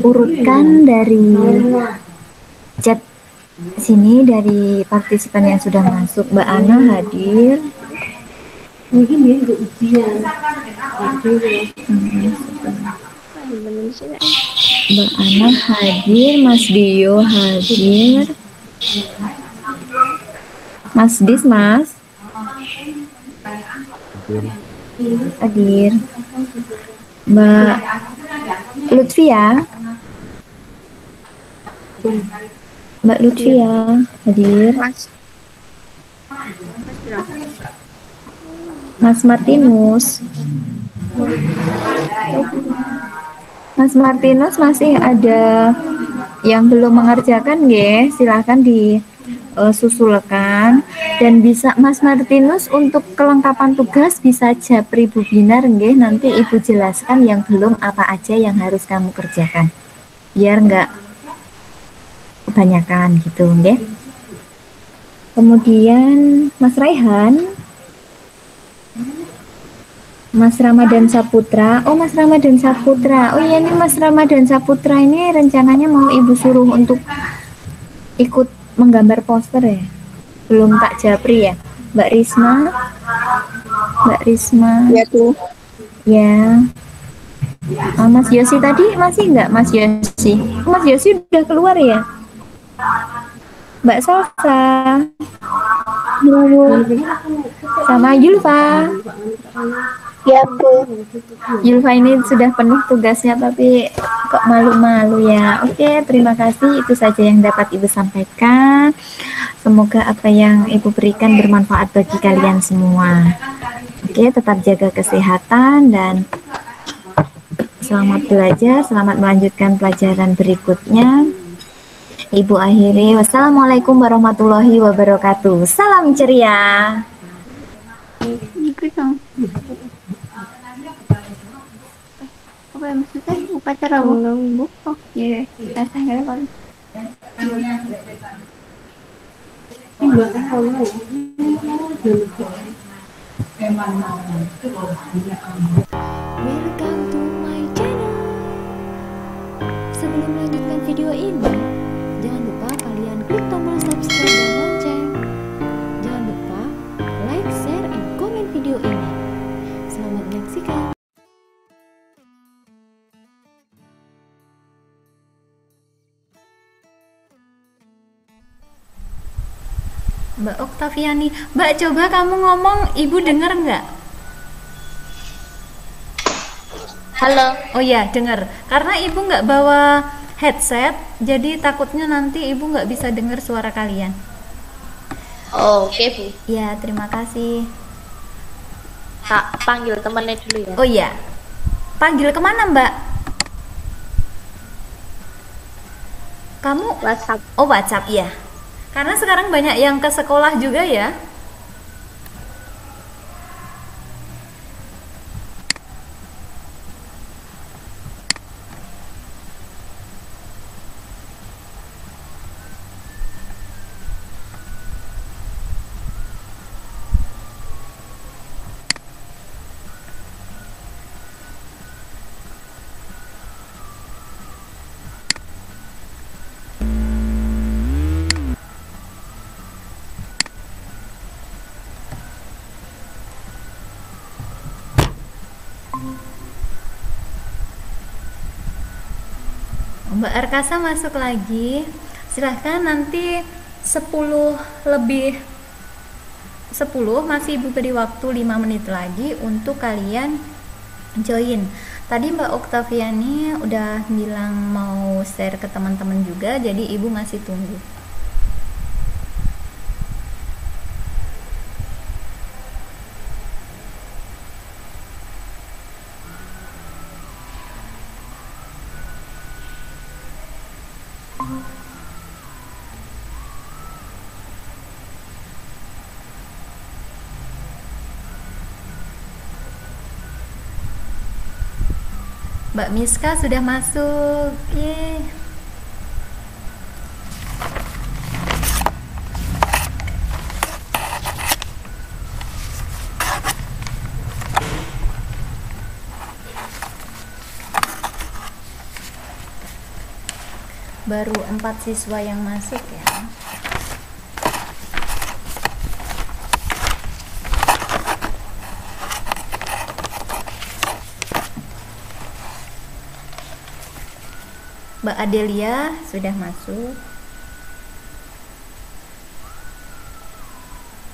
urutkan dari chat sini dari partisipan yang sudah masuk. Mbak Ana hadir. Mungkin dia juga ujian. Indonesia. Mbak Ana hadir, Mas Dio hadir, Mas Dis, Mas hadir, Mbak Lutfia, Mbak Lutfia hadir, Mas Martinus. Mas Martinus masih ada yang belum mengerjakan nggih, silahkan disusulkan dan bisa Mas Martinus untuk kelengkapan tugas bisa japri Bu Binar nggih, nanti Ibu jelaskan yang belum apa aja yang harus kamu kerjakan. Biar enggak kebanyakan gitu nggih. Kemudian Mas Raihan, Mas Ramadan Saputra. Oh, Mas Ramadan Saputra. Oh iya, ini Mas Ramadan Saputra ini rencananya mau Ibu suruh untuk ikut menggambar poster ya. Belum tak japri ya. Mbak Risma. Mbak Risma. Ya tuh. Ya. Mas Yosi tadi masih enggak, Mas Yosi? Mas Yosi udah keluar ya? Mbak Salsa. Sama Yulfa. Ya Bu. Yulfa ini sudah penuh tugasnya tapi kok malu-malu ya. Oke, terima kasih. Itu saja yang dapat Ibu sampaikan. Semoga apa yang Ibu berikan bermanfaat bagi kalian semua. Oke, tetap jaga kesehatan dan selamat belajar, selamat melanjutkan pelajaran berikutnya. Ibu akhiri, wassalamualaikum warahmatullahi wabarakatuh. Salam ceria. Apa maksudnya upacara bu? Oh iya, saya kan. Welcome to my channel. Sebelum melanjutkan video ini, jangan lupa kalian klik tombol subscribe dan lonceng. Jangan lupa like, share, and komen video ini. Selamat menyaksikan. Mbak Oktaviani, Mbak coba kamu ngomong, Ibu dengar nggak? Halo. Oh ya, dengar. Karena Ibu nggak bawa headset, jadi takutnya nanti Ibu nggak bisa dengar suara kalian. Oh, oke Bu. Ya, terima kasih. Tak panggil temennya dulu ya. Oh iya, panggil kemana Mbak? Kamu? WhatsApp. Oh WhatsApp ya. Karena sekarang banyak yang ke sekolah juga ya. Mbak Arkasa masuk lagi. Silahkan nanti 10 lebih 10 masih Ibu beri waktu 5 menit lagi untuk kalian join. Tadi Mbak Oktaviani udah bilang mau share ke teman-teman juga, jadi Ibu masih tunggu. Mbak Miska sudah masuk. Yeay. Baru 4 siswa yang masuk ya. Mbak Adelia sudah masuk.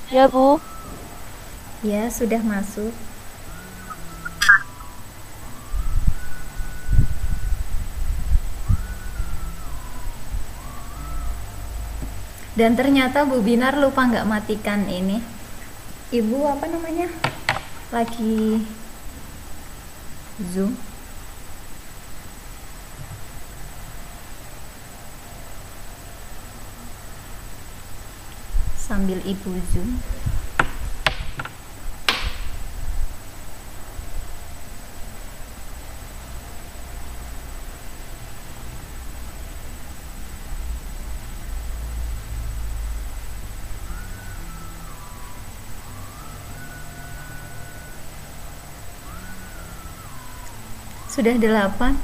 Ya, Bu. Ya, sudah masuk. Dan ternyata Bu Binar lupa nggak matikan ini. Ibu apa namanya? Lagi Zoom. Sambil Ibu Zoom. Sudah 8.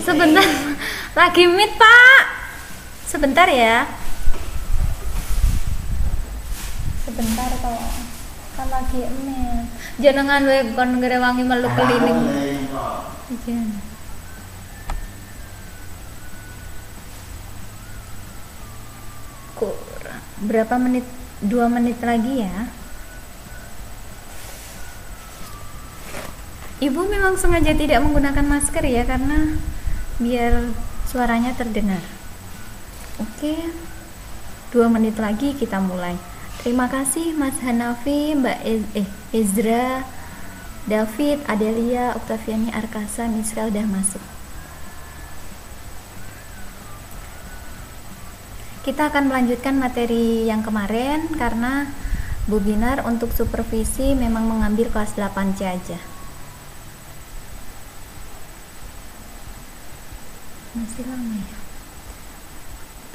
Sebentar, lagi meet Pak. Sebentar ya. Sebentar kok. Kan lagi meet. Jenengan we kon ngerewangi melu keliling. Iya. Kurang. Berapa menit? 2 menit lagi ya. Ibu memang sengaja tidak menggunakan masker ya, karena biar suaranya terdengar. Oke, 2 menit lagi kita mulai. Terima kasih Mas Hanafi, Mbak Ezra, David, Adelia, Oktaviani, Arkasa, Miska udah masuk. Kita akan melanjutkan materi yang kemarin karena Bu Binar untuk supervisi memang mengambil kelas 8C aja. Masih lama ya.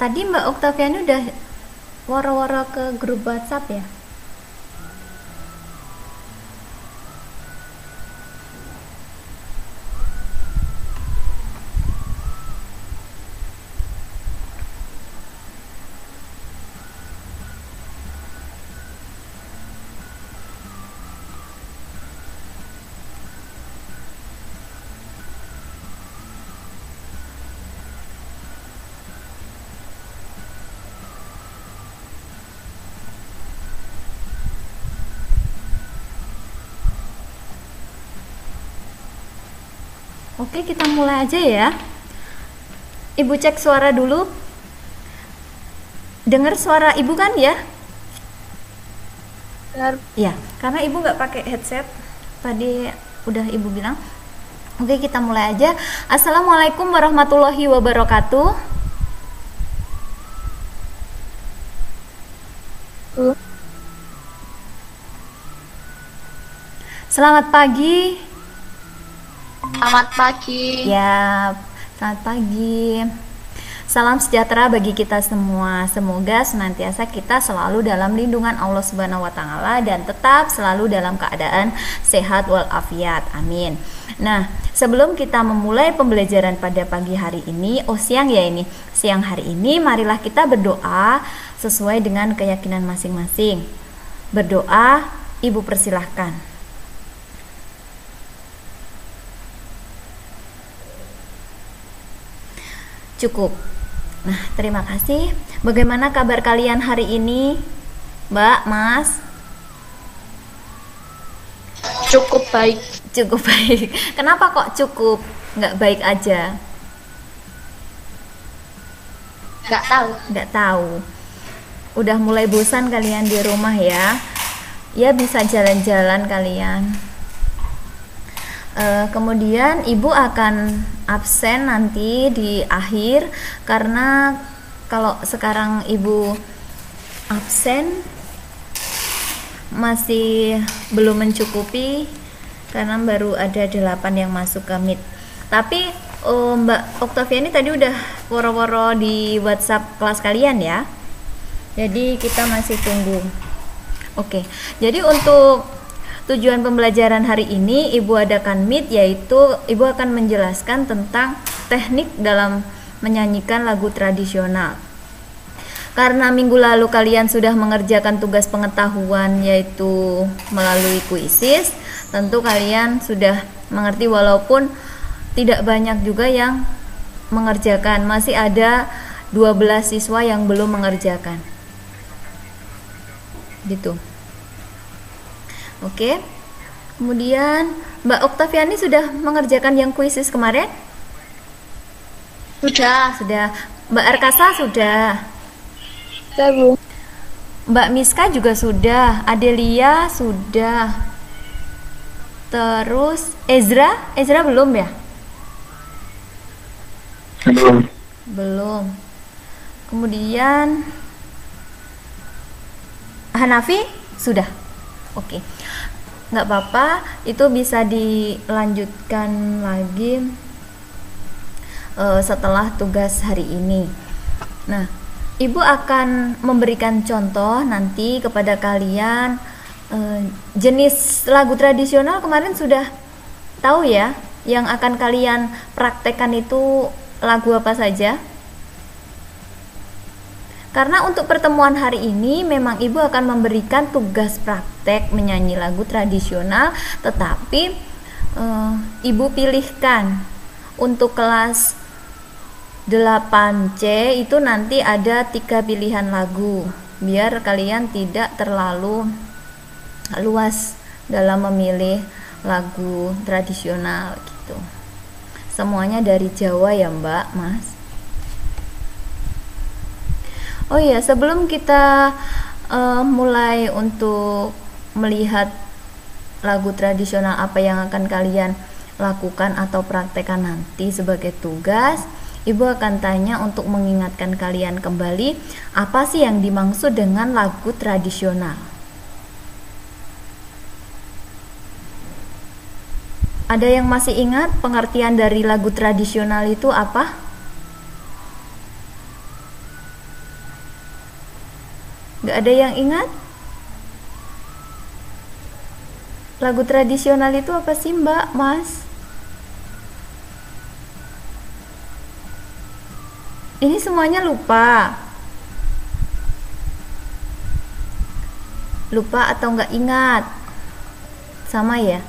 Tadi Mbak Oktaviani udah woro-woro ke grup WhatsApp ya. Oke, kita mulai aja ya. Ibu cek suara dulu. Dengar suara Ibu kan ya? Benar. Ya, karena Ibu nggak pakai headset. Tadi udah Ibu bilang. Oke, kita mulai aja. Assalamualaikum warahmatullahi wabarakatuh. Selamat pagi. Selamat pagi. Ya, selamat pagi. Salam sejahtera bagi kita semua. Semoga senantiasa kita selalu dalam lindungan Allah Subhanahu wa taala dan tetap selalu dalam keadaan sehat walafiat. Amin. Nah, sebelum kita memulai pembelajaran pada pagi hari ini, siang ya ini. Siang hari ini marilah kita berdoa sesuai dengan keyakinan masing-masing. Berdoa, Ibu persilahkan. Cukup. Nah, terima kasih. Bagaimana kabar kalian hari ini, Mbak, Mas? Cukup baik. Cukup baik. Kenapa kok cukup? Nggak baik aja? Nggak tahu. Nggak tahu. Udah mulai bosan kalian di rumah ya? Ya bisa jalan-jalan kalian. Kemudian Ibu akan absen nanti di akhir karena kalau sekarang Ibu absen masih belum mencukupi karena baru ada 8 yang masuk ke Meet. Tapi Mbak Oktaviani tadi udah woro-woro di WhatsApp kelas kalian ya. Jadi kita masih tunggu. Oke. Jadi untuk tujuan pembelajaran hari ini Ibu adakan meet, yaitu Ibu akan menjelaskan tentang teknik dalam menyanyikan lagu tradisional. Karena minggu lalu kalian sudah mengerjakan tugas pengetahuan yaitu melalui kuisis, tentu kalian sudah mengerti walaupun tidak banyak juga yang mengerjakan. Masih ada 12 siswa yang belum mengerjakan. Gitu. Oke. Kemudian Mbak Oktaviani sudah mengerjakan yang kuisis kemarin? Sudah. Mbak Arkasa sudah. Bu. Mbak Miska juga sudah, Adelia sudah. Terus Ezra belum ya? Belum. Kemudian Hanafi sudah. Oke. Nggak apa-apa, itu bisa dilanjutkan lagi setelah tugas hari ini. Nah, Ibu akan memberikan contoh nanti kepada kalian. Jenis lagu tradisional kemarin sudah tahu ya, yang akan kalian praktekkan itu lagu apa saja. Karena untuk pertemuan hari ini memang Ibu akan memberikan tugas praktek menyanyi lagu tradisional, tetapi Ibu pilihkan untuk kelas 8C itu nanti ada 3 pilihan lagu, biar kalian tidak terlalu luas dalam memilih lagu tradisional gitu. Semuanya dari Jawa ya Mbak, Mas. Oh iya, sebelum kita mulai untuk melihat lagu tradisional apa yang akan kalian lakukan atau praktekkan nanti sebagai tugas, Ibu akan tanya untuk mengingatkan kalian kembali apa sih yang dimaksud dengan lagu tradisional. Ada yang masih ingat pengertian dari lagu tradisional itu apa? Gak ada yang ingat? Lagu tradisional itu apa sih Mbak, Mas? Ini semuanya lupa. Lupa atau nggak ingat? Sama ya?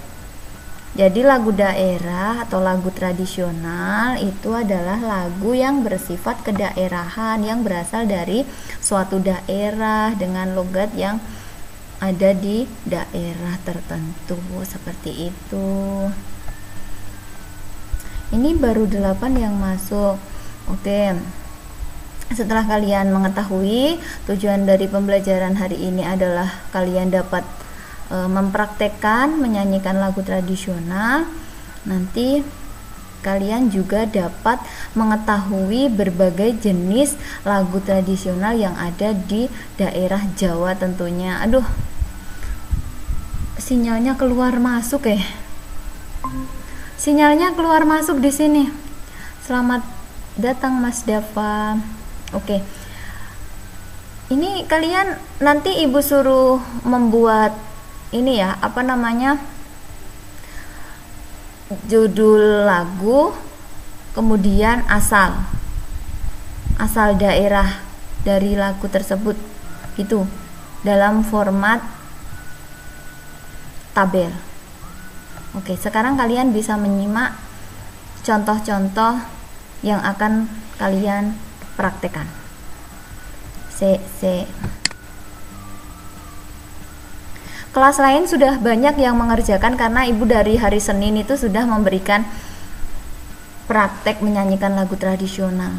Jadi lagu daerah atau lagu tradisional itu adalah lagu yang bersifat kedaerahan, yang berasal dari suatu daerah dengan logat yang ada di daerah tertentu, seperti itu. Ini baru 8 yang masuk. Oke. Setelah kalian mengetahui tujuan dari pembelajaran hari ini adalah kalian dapat mempraktekkan menyanyikan lagu tradisional, nanti kalian juga dapat mengetahui berbagai jenis lagu tradisional yang ada di daerah Jawa tentunya. Aduh, sinyalnya keluar masuk ya. Sinyalnya keluar masuk di sini. Selamat datang Mas Dava. Oke. Ini kalian nanti Ibu suruh membuat ini ya, apa namanya? Judul lagu, kemudian asal daerah dari lagu tersebut gitu, dalam format tabel. Oke, sekarang kalian bisa menyimak contoh-contoh yang akan kalian praktekkan. Kelas lain sudah banyak yang mengerjakan karena Ibu dari hari Senin itu sudah memberikan praktek menyanyikan lagu tradisional.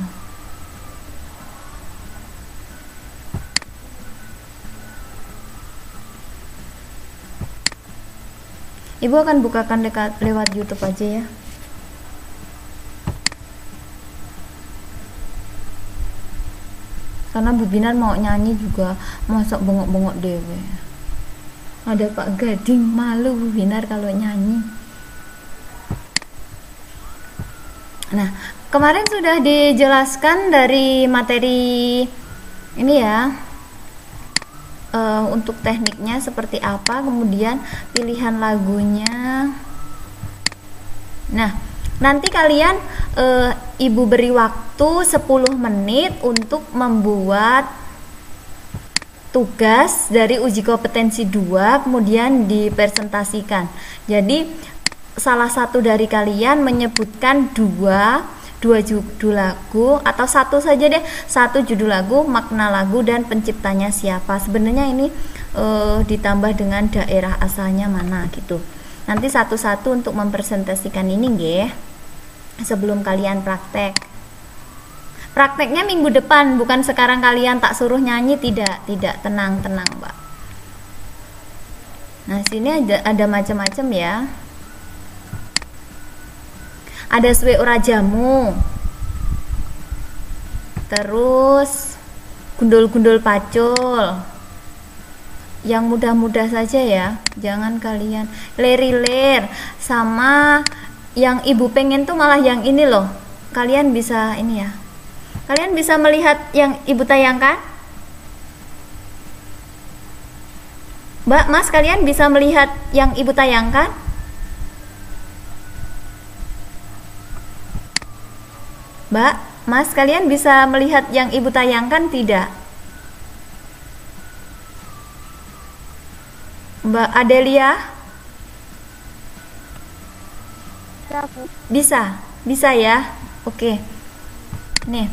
Ibu akan bukakan lewat YouTube aja ya. Karena Bu Binar mau nyanyi juga, masuk bengok-bengok dewe. Ada Pak Gading, malu Bu Binar kalau nyanyi. Nah, kemarin sudah dijelaskan dari materi ini ya. untuk tekniknya seperti apa, kemudian pilihan lagunya. Nah, nanti kalian Ibu beri waktu 10 menit untuk membuat tugas dari uji kompetensi 2, kemudian dipresentasikan. Jadi salah satu dari kalian menyebutkan dua judul lagu, atau satu saja deh, satu judul lagu, makna lagu, dan penciptanya siapa. Sebenarnya ini ditambah dengan daerah asalnya mana gitu. Nanti satu-satu untuk mempresentasikan ini nggih, sebelum kalian praktek. Prakteknya minggu depan, bukan sekarang kalian tak suruh nyanyi, tidak, tenang Mbak. Nah, sini ada macam-macam ya. Ada suwe ora jamu. Terus gundul-gundul pacul. Yang mudah-mudah saja ya, jangan kalian ler-ler. Sama yang Ibu pengen tuh malah yang ini loh. Kalian bisa ini ya. Kalian bisa melihat yang Ibu tayangkan? Mbak, Mas, kalian bisa melihat yang Ibu tayangkan? Mbak, Mas, kalian bisa melihat yang Ibu tayangkan tidak? Mbak Adelia? Bisa ya? Oke. Nih.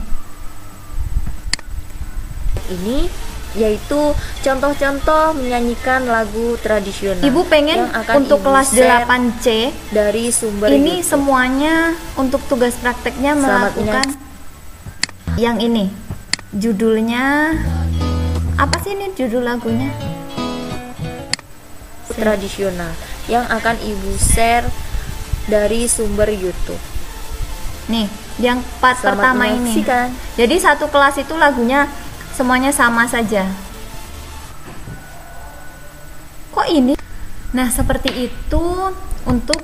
Ini yaitu contoh-contoh menyanyikan lagu tradisional. Ibu pengen untuk kelas 8C dari sumber ini YouTube. Semuanya untuk tugas prakteknya melakukan yang ini. Judulnya apa sih ini judul lagunya? Tradisional yang akan Ibu share dari sumber YouTube. Nih, yang part pertama ini. Jadi satu kelas itu lagunya semuanya sama saja. Kok ini? Nah, seperti itu untuk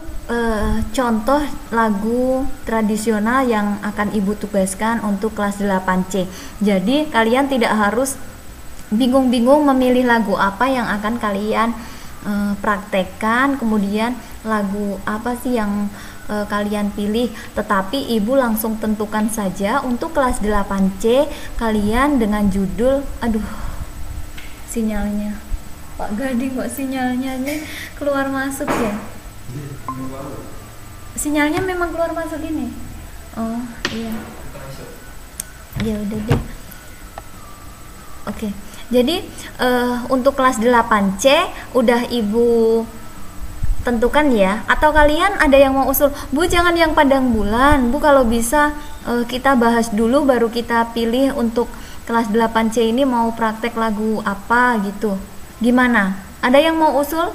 contoh lagu tradisional yang akan Ibu tugaskan untuk kelas 8C. Jadi kalian tidak harus bingung-bingung memilih lagu apa yang akan kalian praktekkan, kemudian lagu apa sih yang kalian pilih, tetapi Ibu langsung tentukan saja untuk kelas 8C kalian dengan judul, aduh sinyalnya Pak Gading, kok sinyalnya ini keluar masuk ya, sinyalnya memang keluar masuk ini. Oh iya, ya udah deh. Oke, jadi untuk kelas 8C udah Ibu tentukan ya, atau kalian ada yang mau usul, Bu jangan yang Padang Bulan, Bu kalau bisa kita bahas dulu baru kita pilih untuk kelas 8C ini mau praktek lagu apa gitu. Gimana? Ada yang mau usul?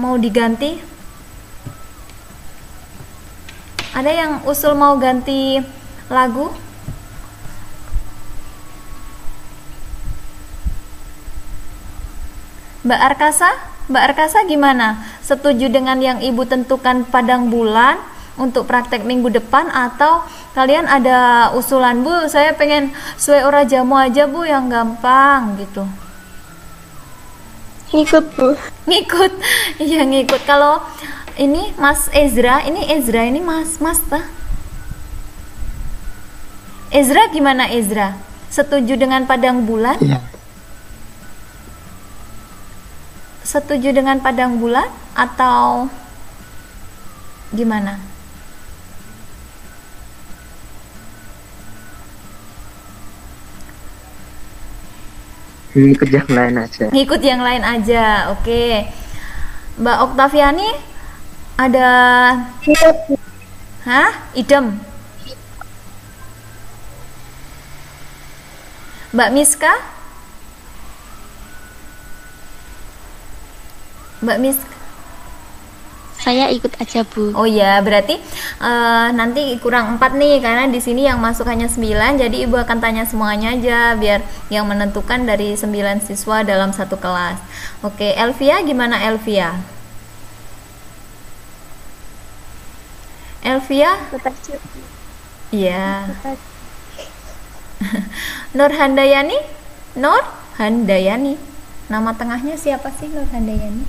Mau diganti? Ada yang usul mau ganti lagu? Mbak Arkasa gimana? Setuju dengan yang Ibu tentukan Padang Bulan untuk praktek minggu depan, atau kalian ada usulan, Bu saya pengen suwe ora jamu aja Bu yang gampang gitu? Ngikut Bu. Ngikut? Iya ngikut. Kalau ini Mas Ezra, ini Mas tah? Ezra gimana Ezra? Setuju dengan Padang Bulan? Iya. Setuju dengan Padang Bulan atau gimana? Ngikut yang lain aja. Ngikut yang lain aja, oke. Mbak Oktaviani ada? Hah? Idem. Mbak Miska? Mbak Miska? Saya ikut aja Bu. Oh ya, berarti nanti kurang 4 nih, karena di sini yang masuk hanya 9, jadi Ibu akan tanya semuanya aja biar yang menentukan dari 9 siswa dalam satu kelas. Oke, Elvia gimana Elvia? Elvia? Iya. Nur Handayani? Nur? Handayani. Nama tengahnya siapa sih Nur Handayani?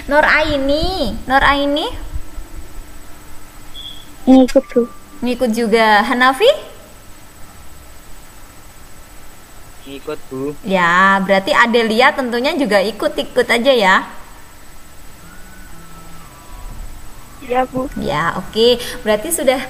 Nur Aini. Nur Aini? Ngikut Bu. Ngikut juga. Hanafi? Ikut Bu. Ya, berarti Adelia tentunya juga ikut-ikut aja ya. Ya Bu. Ya, oke. Berarti sudah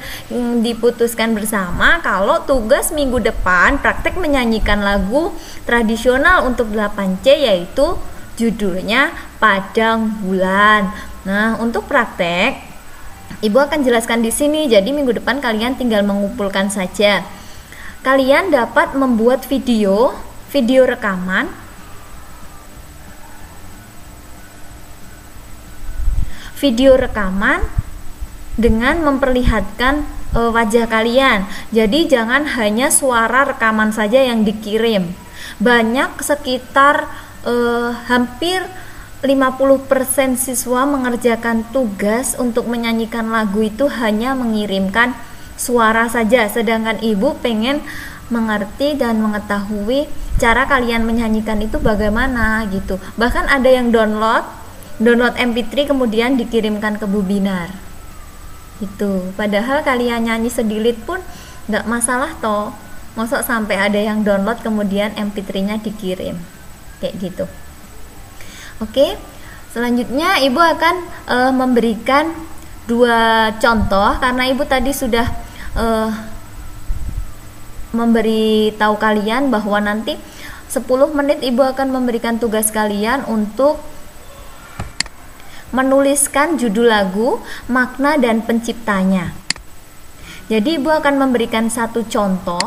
diputuskan bersama kalau tugas minggu depan praktek menyanyikan lagu tradisional untuk 8C, yaitu judulnya Padang Bulan. Nah, untuk praktek Ibu akan jelaskan di sini. Jadi minggu depan kalian tinggal mengumpulkan saja. Kalian dapat membuat video rekaman dengan memperlihatkan wajah kalian. Jadi jangan hanya suara rekaman saja yang dikirim. Banyak sekitar hampir 50% siswa mengerjakan tugas untuk menyanyikan lagu itu hanya mengirimkan suara saja, sedangkan ibu pengen mengerti dan mengetahui cara kalian menyanyikan itu bagaimana gitu. Bahkan ada yang download MP3 kemudian dikirimkan ke Bu Binar gitu. Padahal kalian nyanyi sedilit pun nggak masalah toh, masa sampai ada yang download kemudian MP3-nya dikirim kayak gitu. Oke, selanjutnya ibu akan memberikan 2 contoh karena ibu tadi sudah memberitahu kalian bahwa nanti 10 menit ibu akan memberikan tugas kalian untuk menuliskan judul lagu, makna dan penciptanya. Jadi ibu akan memberikan satu contoh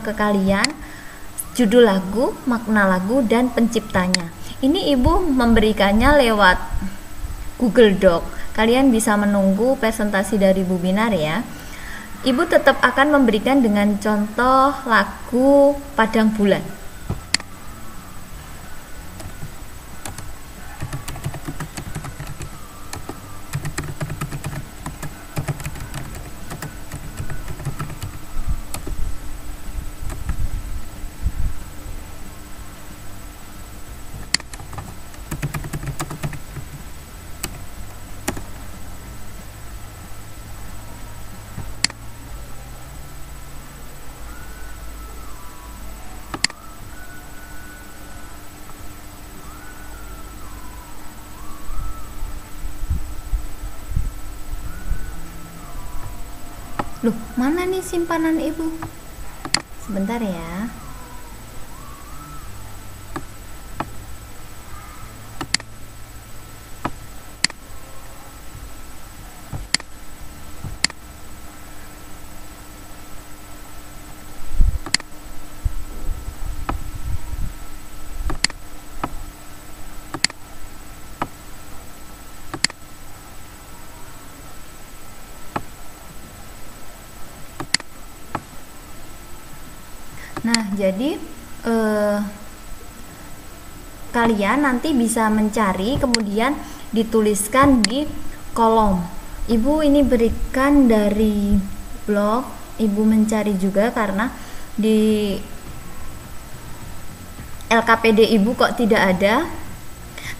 ke kalian, judul lagu, makna lagu dan penciptanya. Ini ibu memberikannya lewat Google Doc. Kalian bisa menunggu presentasi dari Bu Binar ya. Ibu tetap akan memberikan dengan contoh lagu Padang Bulan. Loh, mana nih simpanan ibu? Sebentar ya. Nah, jadi kalian nanti bisa mencari kemudian dituliskan di kolom. Ibu ini berikan dari blog, ibu mencari juga karena di LKPD ibu kok tidak ada.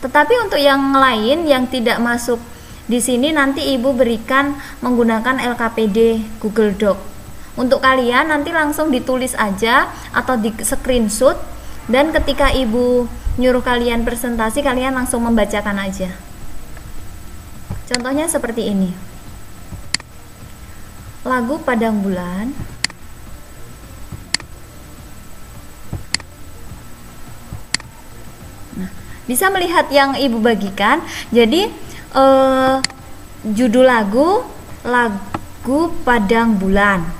Tetapi untuk yang lain yang tidak masuk di sini nanti ibu berikan menggunakan LKPD Google Doc. Untuk kalian nanti langsung ditulis aja atau di screenshot, dan ketika ibu nyuruh kalian presentasi kalian langsung membacakan aja. Contohnya seperti ini. Lagu Padang Bulan. Nah, bisa melihat yang ibu bagikan. Jadi judul lagu Padang Bulan.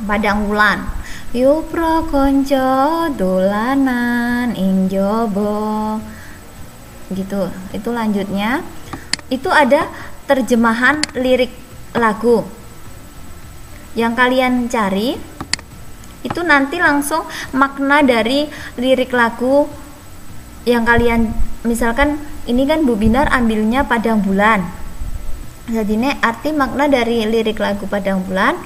Padang Bulan. Yu prakonco dolanan ing jaba. Gitu. Itu lanjutnya. Itu ada terjemahan lirik lagu. Yang kalian cari itu nanti langsung makna dari lirik lagu yang kalian, misalkan ini kan Bu Binar ambilnya Padang Bulan. Jadi ini arti makna dari lirik lagu Padang Bulan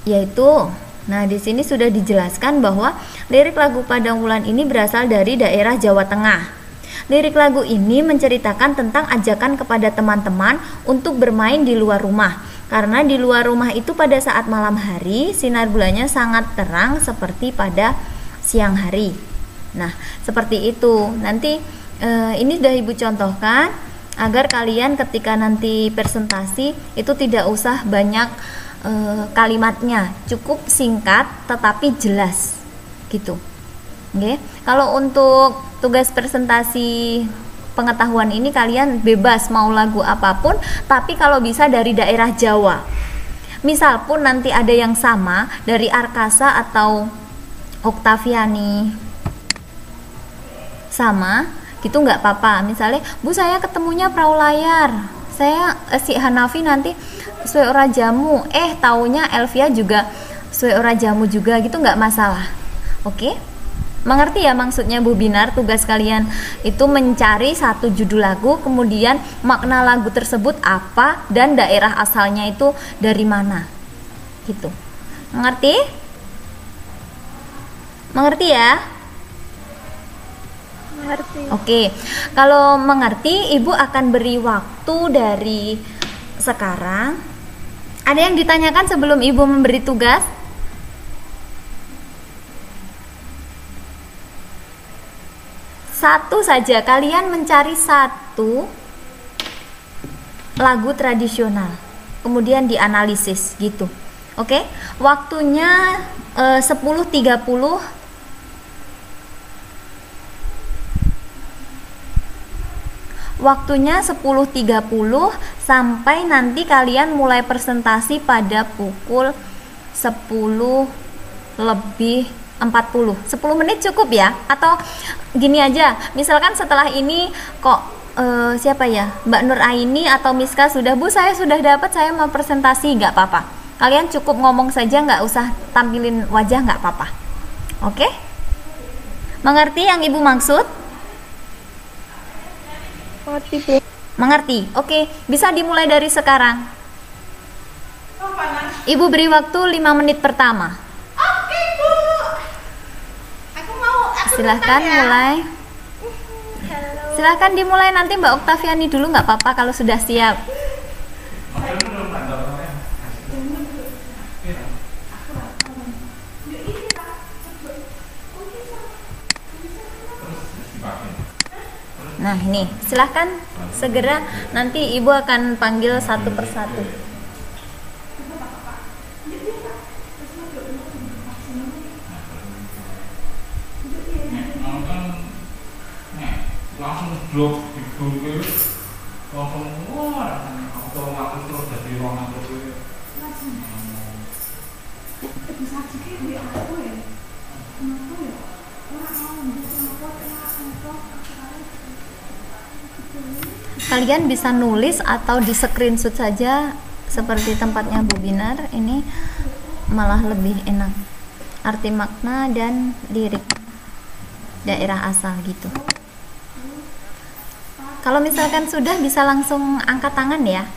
yaitu Nah, di sini sudah dijelaskan bahwa lirik lagu Padang Wulan ini berasal dari daerah Jawa Tengah. Lirik lagu ini menceritakan tentang ajakan kepada teman-teman untuk bermain di luar rumah. Karena di luar rumah itu pada saat malam hari sinar bulannya sangat terang seperti pada siang hari. Nah, seperti itu. Nanti ini sudah Ibu contohkan agar kalian ketika nanti presentasi itu tidak usah banyak kalimatnya, cukup singkat tetapi jelas gitu. Oke. Kalau untuk tugas presentasi pengetahuan ini kalian bebas mau lagu apapun, tapi kalau bisa dari daerah Jawa. Misal pun nanti ada yang sama dari Arkasa atau Oktaviani sama gitu nggak apa-apa. Misalnya, Bu saya ketemunya perahu layar, saya si Hanafi nanti Sue Ora Jamu, taunya Elvia juga Sue Ora Jamu juga, gitu nggak masalah. Oke? Mengerti ya maksudnya Bu Binar? Tugas kalian itu mencari satu judul lagu, kemudian makna lagu tersebut apa dan daerah asalnya itu dari mana, gitu. Mengerti? Mengerti ya? Mengerti. Oke, kalau mengerti Ibu akan beri waktu dari sekarang. Ada yang ditanyakan sebelum Ibu memberi tugas? Satu saja, kalian mencari satu lagu tradisional, kemudian dianalisis gitu. Oke, waktunya 10.30. Waktunya 10.30 sampai nanti kalian mulai presentasi pada pukul 10 lebih 40. 10 menit cukup ya? Atau gini aja, misalkan setelah ini kok siapa ya, Mbak Nur Aini atau Miska sudah, Bu saya sudah dapat, saya mau presentasi, nggak apa-apa. Kalian cukup ngomong saja, nggak usah tampilin wajah, nggak apa-apa. Oke? Mengerti yang Ibu maksud? Mengerti, Bu. Mengerti? Oke, bisa dimulai dari sekarang. Ibu beri waktu 5 menit pertama. Oke, Bu. Aku Silahkan mulai. Silahkan dimulai, nanti Mbak Oktaviani dulu, nggak apa-apa kalau sudah siap. Nah ini, silahkan segera, nanti Ibu akan panggil satu persatu. Langsung drop di Google, langsung wah, otomatis terus jadi ruangan terus. bisa juga di aku ya. Kenapa ya? Orang Kalian bisa nulis atau di screenshot saja seperti tempatnya Bu Binar, ini malah lebih enak. Arti makna dan lirik daerah asal gitu. Kalau misalkan sudah, bisa langsung angkat tangan ya.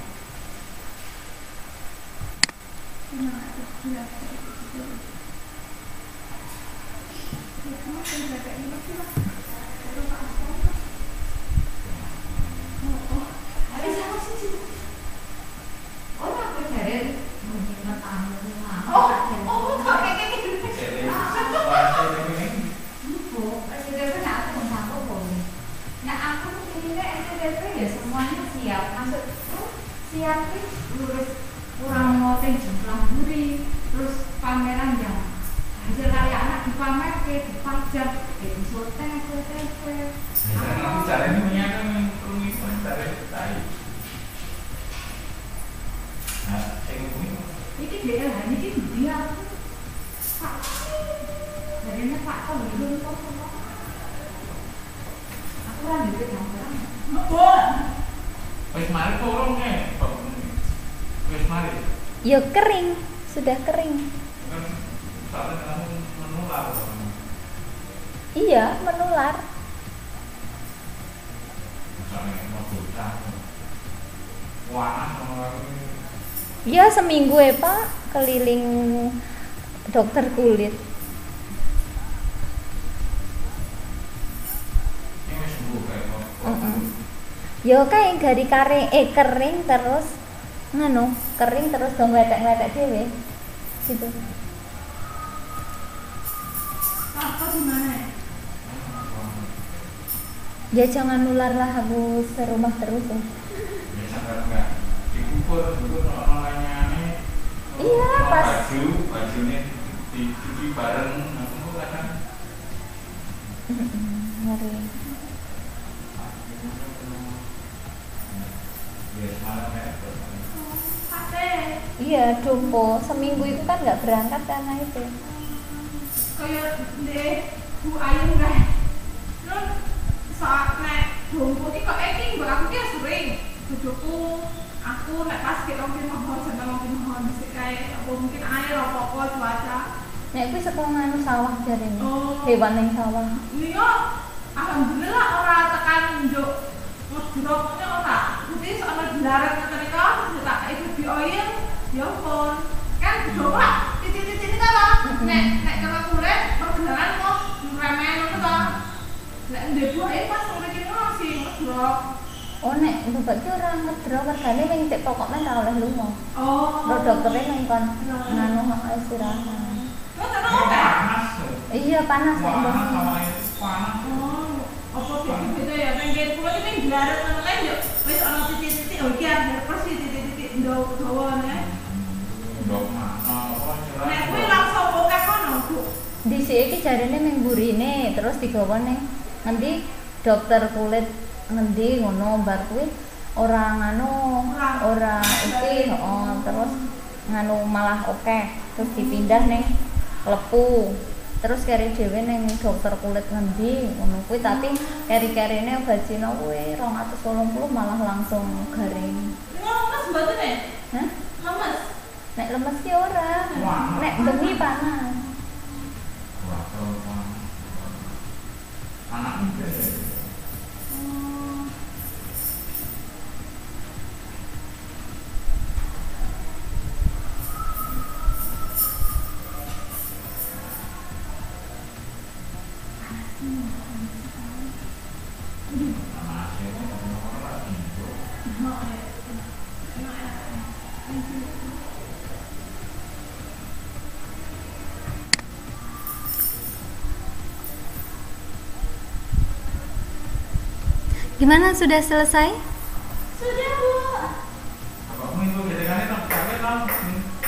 Ya kering, sudah kering. Iya, menular. Ya seminggu ya Pak, keliling dokter kulit. Ini wis sembuh kayak kok. Ya kayak gari kering terus nganu, kering terus dong ngletek-ngletek dhewe. Gitu. Apa gimana? Ya jangan nular lah, aku serumah terus ya. Ya sampai enggak dikukur dulu orang-orangnya. Iya, pas bajunya dicuci bareng, aku kan. Ngeri. Iya, Dompo seminggu itu kan nggak berangkat karena itu. Kayak deh, Bu Ayu nggak? Terus saat nek Dompo ini kok acting buat aku dia sering. Bujuku, aku nek pas kita mungkin mohon sama mungkin mohon bisa kayak apa mungkin air apa cuaca. Nek kuwi saka nganu sawah jarene. Oh. Hewan ning sawah. Iya, alhamdulillah orang tekan njuk ngedropnya orang. Jadi soalnya dilarang mereka tak itu di oil, ya pun kan coba titik-titik ini kan nek kena kulit pergerakan kok remen itu kan. Nek ndek buahe pas ora kene masih ngedrop. Oh nek bapak ki ora ngedrop regane ning cek pokoknya ora oleh lunga. Oh. Lo dokternya ning kon nganu istirahat. Kok tenang apa? Iya panas nek Panas mbok. sama itu panas. Oh, apa beda ya? Pengen kulit ini dilarang ngono kan yo wis ana titik-titik oh iki arep persis titik-titik dawane. Dok mana apa cerah. Nek kuwi langsung oke kono, Bu. Dhisik iki jarene ning burine terus digawa ning ngendi dokter kulit ngendi ngono bar kuwi ora nganu ora iki terus nganu malah oke terus dipindah ning Lepu terus keri dhewe ning dokter kulit ngendi ngono kuwi tapi keri-kerine obat Cina kuwi 280 malah langsung garing. Lemes mboten nek? Hah? Lemes. Nek lemes ki ora. Nek bengi panas. Wah, anaknya beda. Gimana sudah selesai? Sudah, Bu. Bapakmu itu gedekannya tak pakai tau.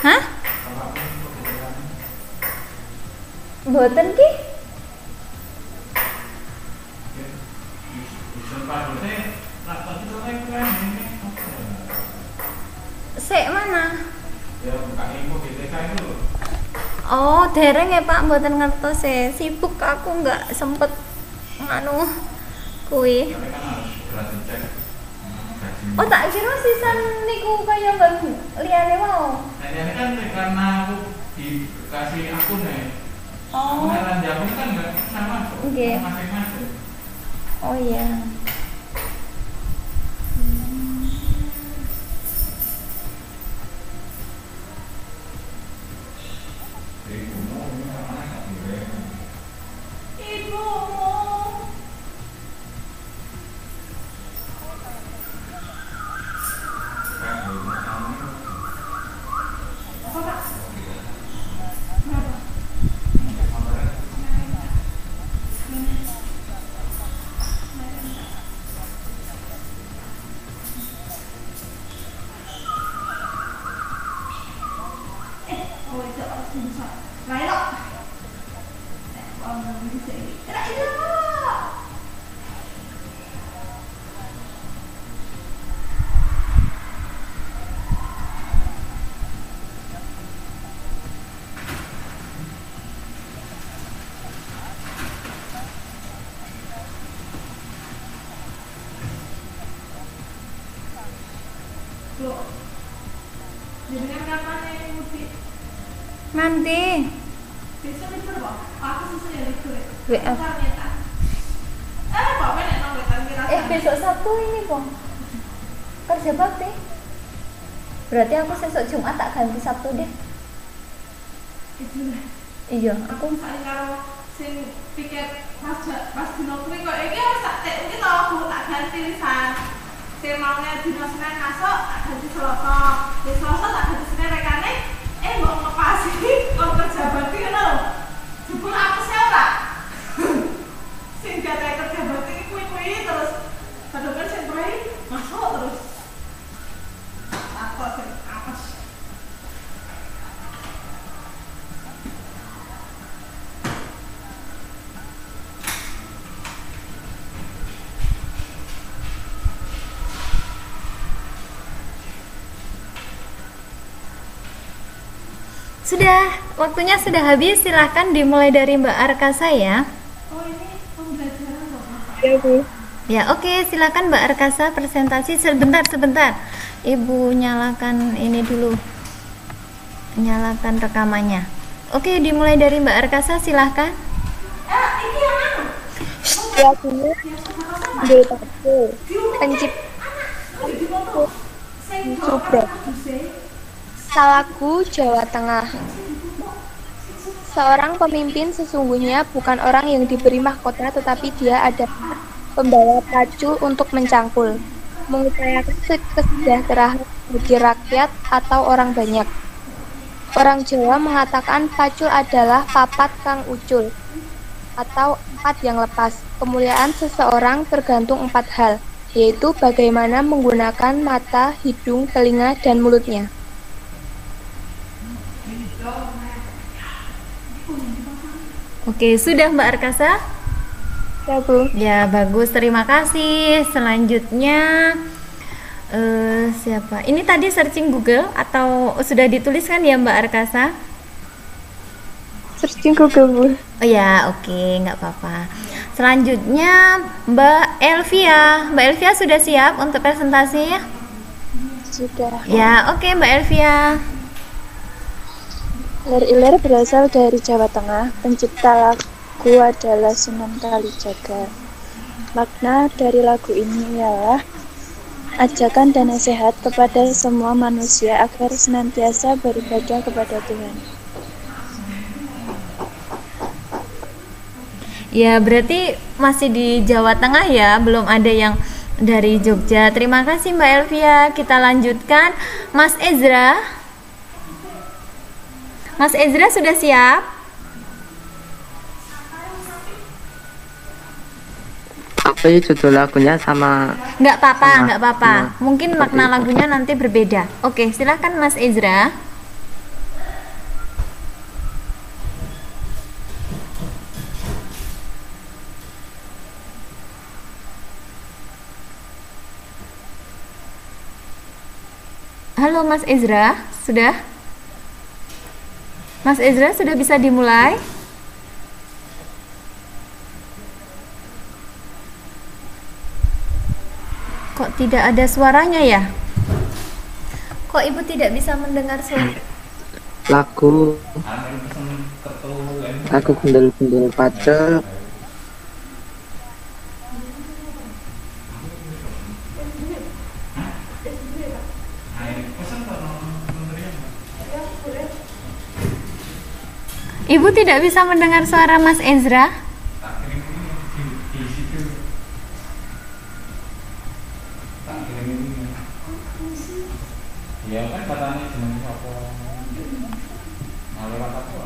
Hah? Bapakmu itu gedekannya. Mboten ki? Bisa padone laptop itu kan ini. Sik mana? Ya buka info GTK itu. Oh, dereng ya Pak, mboten ngertos ya. Sibuk aku nggak sempet nganu kuwi. Tapi kan harus segera dicek. Gajinya. Oh, tak kira sisan niku kaya mbak liyane mau. Nah ini kan karena aku dikasih akun nih. Oh. Akun jamu kan nggak sama tuh. Nggih. Masing-masing. Oh iya. Jadi umum ini mana nggak boleh. Ibumu. Kayak belum tahu nih. Apa, Pak? Kenapa? Oh itu harus bisa. Lain loh. Bisa ini. Kena itu. Loh. Jenengan kapan yang mudik? Nanti. Besok libur, Pak. Aku susah ya libur ya. WF. Ntar nyetan. Pak, nek nang wetan kira. Besok Sabtu ini, Bang. Kerja bakti. Berarti aku besok Jumat tak ganti Sabtu deh. Iya, aku misalnya karo sing piket pas dino kuwi kok iki wis tak tek iki to Bu tak ganti lisan. Sing maune dino Senin masuk tak ganti Selasa. Wis Selasa tak ganti Senin rekane mbok ngepasi kon kerja bakti ngono. Jebul aku sih ora. Sing jatah kerja bakti kuwi terus padahal sing prai masuk terus. Apa sih? Apa sih? sudah, waktunya sudah habis. Silahkan dimulai dari Mbak Arkasa ya. Oh ini pembelajaran loh Pak. Ya Bu. Ya oke, silakan Mbak Arkasa presentasi. Sebentar. Ibu nyalakan ini dulu. Nyalakan rekamannya. Oke, dimulai dari Mbak Arkasa, silahkan. Ini yang anu. Lagunya Detail Pencipta Subro Salagu Jawa Tengah. Seorang pemimpin sesungguhnya bukan orang yang diberi mahkota, tetapi dia adalah pembawa pacul untuk mencangkul, mengupayakan kesejahteraan bagi rakyat atau orang banyak. Orang Jawa mengatakan pacul adalah papat kang ucul, atau empat yang lepas. Kemuliaan seseorang tergantung 4 hal, yaitu bagaimana menggunakan mata, hidung, telinga, dan mulutnya. Oke, sudah Mbak Arkasa? Ya Bu. Ya, bagus, terima kasih. Selanjutnya siapa? Ini tadi searching Google atau sudah dituliskan ya Mbak Arkasa? Searching Google Bu. Oh ya, oke, nggak apa-apa. Selanjutnya Mbak Elvia. Mbak Elvia sudah siap untuk presentasinya? Sudah. Ya, oke Mbak Elvia. Iler-iler berasal dari Jawa Tengah. Pencipta lagu adalah Sunan Kalijaga. Makna dari lagu ini ialah ajakan dan nasihat kepada semua manusia agar senantiasa beribadah kepada Tuhan. Ya, berarti masih di Jawa Tengah ya, belum ada yang dari Jogja. Terima kasih Mbak Elvia. Kita lanjutkan Mas Ezra. Mas Ezra sudah siap? Apa ya judul lagunya sama Nggak apa-apa, Sama. nggak apa-apa. Ya, Mungkin seperti makna itu. lagunya nanti berbeda. Oke, silakan Mas Ezra. Halo Mas Ezra, sudah? Mas Ezra sudah bisa dimulai? Kok tidak ada suaranya ya? Kok Ibu tidak bisa mendengar suara? lagu Gundul-Gundul Pacul. Ibu tidak bisa mendengar suara Mas Ezra? Ya kan katanya jeneng apa? Lewat apa?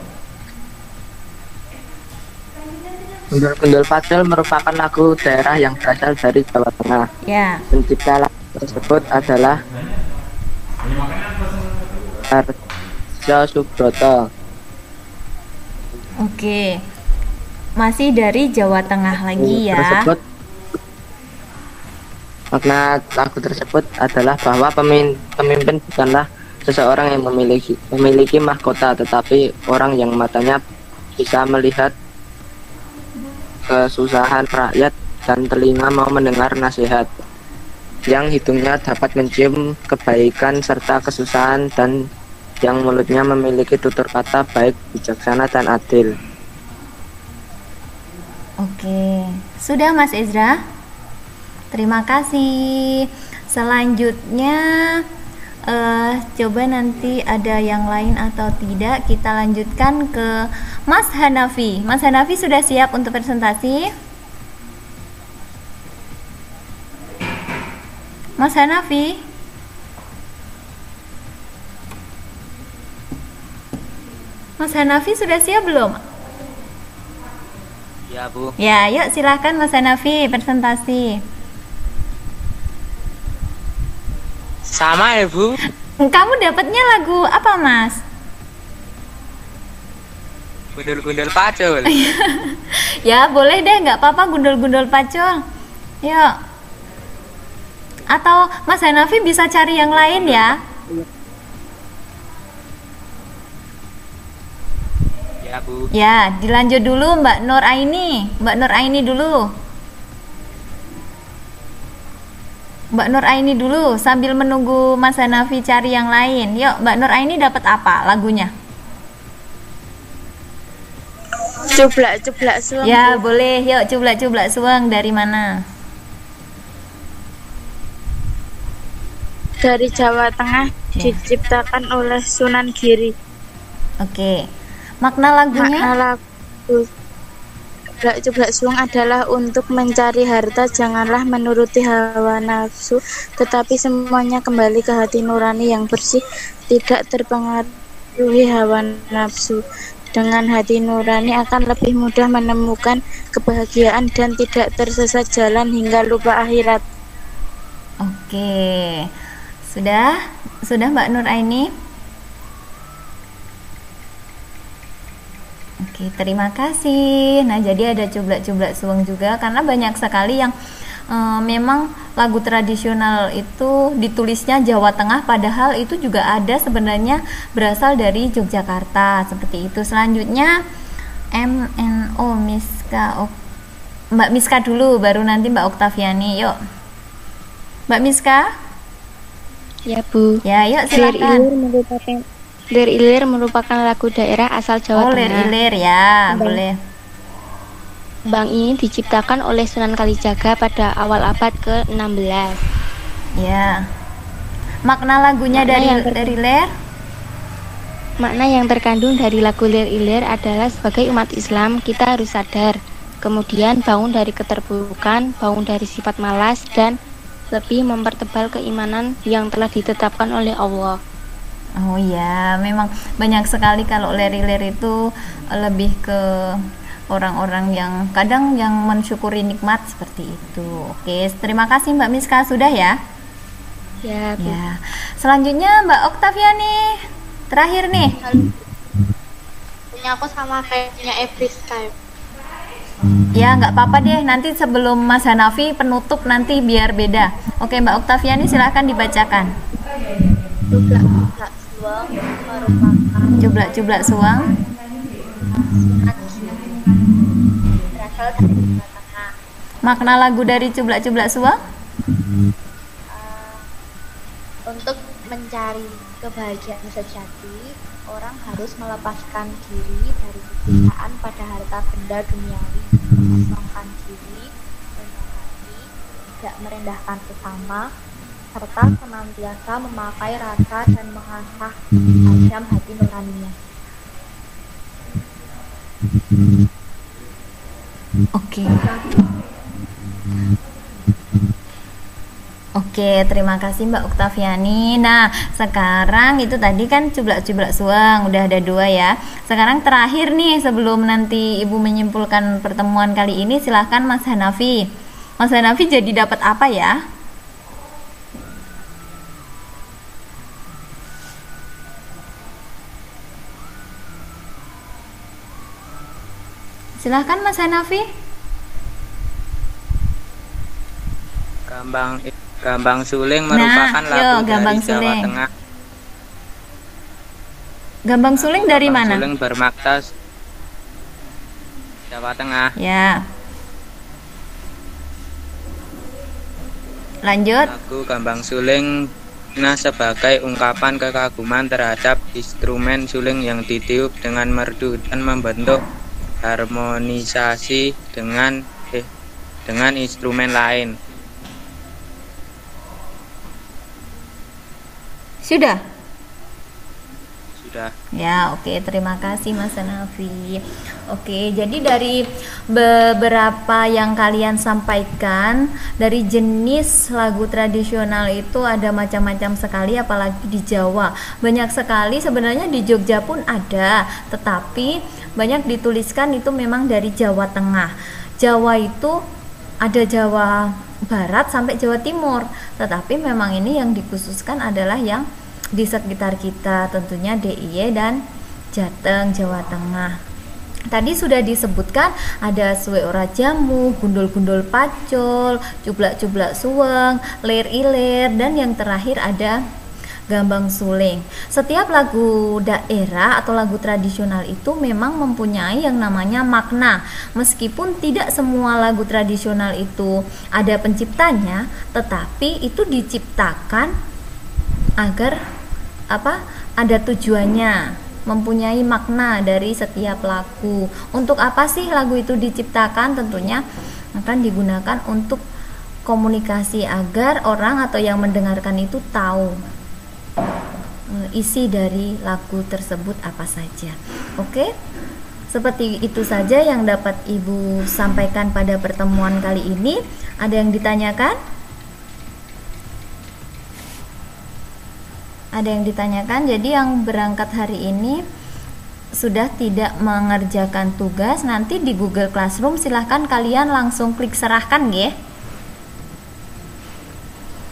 Gundul-Gundul Pacul merupakan lagu daerah yang berasal dari Jawa Tengah. Ya. Pencipta lagu tersebut adalah Arjo Subroto. Oke. Masih dari Jawa Tengah lagi ya. Makna lagu tersebut adalah bahwa pemimpin bukanlah seseorang yang memiliki mahkota, tetapi orang yang matanya bisa melihat kesusahan rakyat dan telinga mau mendengar nasihat, yang hidungnya dapat mencium kebaikan serta kesusahan, dan yang mulutnya memiliki tutur kata baik, bijaksana, dan adil. Oke. Sudah Mas Ezra? Terima kasih. Selanjutnya Coba nanti ada yang lain atau tidak, kita lanjutkan ke Mas Hanafi. Mas Hanafi sudah siap untuk presentasi? Mas Hanafi? Mas Hanafi sudah siap belum? Ya, Bu. Ya, yuk silahkan Mas Hanafi presentasi. Sama ya, Bu. Kamu dapatnya lagu apa, Mas? Gundul-gundul pacul. Ya, boleh deh, nggak apa-apa gundul-gundul pacul. Yuk. Atau Mas Hanafi bisa cari yang lain ya? Ya, Bu. Ya, dilanjut dulu Mbak Nur Aini. Mbak Nur Aini dulu. Mbak Nur Aini dulu sambil menunggu Mas Hanafi cari yang lain. Yuk, Mbak Nur Aini dapat apa lagunya? Cublak-cublak suang. Ya, boleh. Yuk, cublak-cublak suang dari mana? Dari Jawa Tengah, diciptakan oleh Sunan Giri. Oke. Makna lagunya? Makna lagu Cublak suang adalah untuk mencari harta, janganlah menuruti hawa nafsu, tetapi semuanya kembali ke hati nurani yang bersih, tidak terpengaruhi hawa nafsu. Dengan hati nurani akan lebih mudah menemukan kebahagiaan dan tidak tersesat jalan hingga lupa akhirat. Oke. Sudah Mbak Nur Aini? Oke, terima kasih. Nah, jadi ada cublak-cublak suweng juga karena banyak sekali yang memang lagu tradisional itu ditulisnya Jawa Tengah, padahal itu juga ada sebenarnya berasal dari Yogyakarta seperti itu. Selanjutnya MNO Miska. Mbak Miska dulu, baru nanti Mbak Oktaviani. Yuk, Mbak Miska. Ya, Bu. Ya, yuk silakan. Lir Ilir merupakan lagu daerah asal Jawa Tengah. Lir Ilir ya, boleh. Bang ini diciptakan oleh Sunan Kalijaga pada awal abad ke-16. Ya. Makna lagunya dari Lir? Makna yang terkandung dari lagu Lir Ilir adalah sebagai umat Islam kita harus sadar, kemudian bangun dari keterpurukan, bangun dari sifat malas, dan lebih mempertebal keimanan yang telah ditetapkan oleh Allah. Oh ya, memang banyak sekali kalau lir-lir itu lebih ke orang-orang yang kadang yang mensyukuri nikmat seperti itu. Oke, terima kasih Mbak Miska, sudah ya? Ya, Bu. Ya. Selanjutnya Mbak Oktaviani, terakhir nih. Punya aku sama kayaknya Every Skype. Ya, nggak apa-apa deh, nanti sebelum Mas Hanafi penutup nanti biar beda. Oke, Mbak Oktaviani silahkan dibacakan. Cublak-cublak suang berasal dari Jawa Tengah. Makna lagu dari cublak-cublak suang? Untuk mencari kebahagiaan sejati, orang harus melepaskan diri dari kecintaan pada harta benda duniawi, mengosongkan diri, rendah hati, tidak merendahkan sesama, serta senantiasa memakai rasa dan mengasah tajam hati nuraninya. Oke. Oke, terima kasih Mbak Oktaviani. Nah, sekarang itu tadi kan cublak-cublak suang, udah ada 2 ya. Sekarang terakhir nih, sebelum nanti Ibu menyimpulkan pertemuan kali ini, silahkan Mas Hanafi. Mas Hanafi jadi dapat apa ya? Silahkan Mas Hanafi. Gambang Suling merupakan lagu Gambang dari Jawa Suling. Tengah. Gambang Suling dari Gambang mana? Suling bermakna Jawa Tengah. Ya. Lanjut. Lagu Gambang Suling sebagai ungkapan kekaguman terhadap instrumen suling yang ditiup dengan merdu dan membentuk harmonisasi dengan instrumen lain. Sudah? Sudah. Ya, oke, terima kasih Mas Hanafi. Oke, jadi dari beberapa yang kalian sampaikan, dari jenis lagu tradisional itu ada macam-macam sekali, apalagi di Jawa. Banyak sekali, sebenarnya di Jogja pun ada, tetapi banyak dituliskan itu memang dari Jawa Tengah. Jawa itu ada Jawa Barat sampai Jawa Timur, tetapi memang ini yang dikhususkan adalah yang di sekitar kita, tentunya DIY dan Jateng, Jawa Tengah. Tadi sudah disebutkan ada suwe ora jamu, gundul-gundul pacul, cublak-cublak suweng, lir-ilir, dan yang terakhir ada gambang suling. Setiap lagu daerah atau lagu tradisional itu memang mempunyai yang namanya makna. Meskipun tidak semua lagu tradisional itu ada penciptanya, tetapi itu diciptakan agar ada tujuannya, mempunyai makna dari setiap lagu. Untuk apa sih lagu itu diciptakan? Tentunya akan digunakan untuk komunikasi agar orang atau yang mendengarkan itu tahu isi dari lagu tersebut apa saja. Oke, seperti itu saja yang dapat Ibu sampaikan pada pertemuan kali ini. Ada yang ditanyakan? Ada yang ditanyakan? Jadi yang berangkat hari ini sudah tidak mengerjakan tugas, nanti di Google Classroom silahkan kalian langsung klik serahkan ya.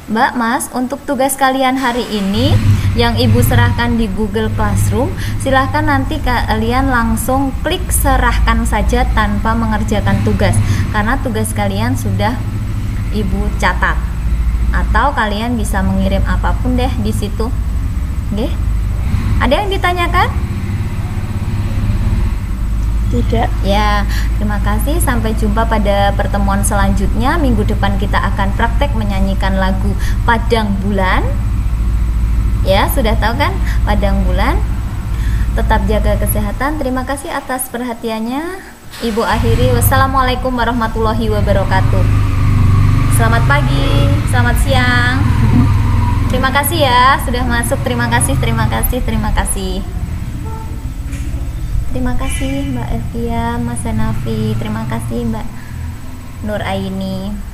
Mbak, Mas, untuk tugas kalian hari ini yang Ibu serahkan di Google Classroom, silahkan nanti kalian langsung klik serahkan saja tanpa mengerjakan tugas, karena tugas kalian sudah Ibu catat. Atau kalian bisa mengirim apapun deh di situ. Oke. Ada yang ditanyakan? Tidak. Ya, terima kasih. Sampai jumpa pada pertemuan selanjutnya. Minggu depan kita akan praktek menyanyikan lagu Padang Bulan. Ya, sudah tahu kan Padang Bulan? Tetap jaga kesehatan. Terima kasih atas perhatiannya. Ibu akhiri. Wassalamualaikum warahmatullahi wabarakatuh. Selamat pagi, selamat siang. Terima kasih ya sudah masuk. Terima kasih, terima kasih, terima kasih. Terima kasih Mbak Elvia, Mas Hanafi. Terima kasih Mbak Nur Aini.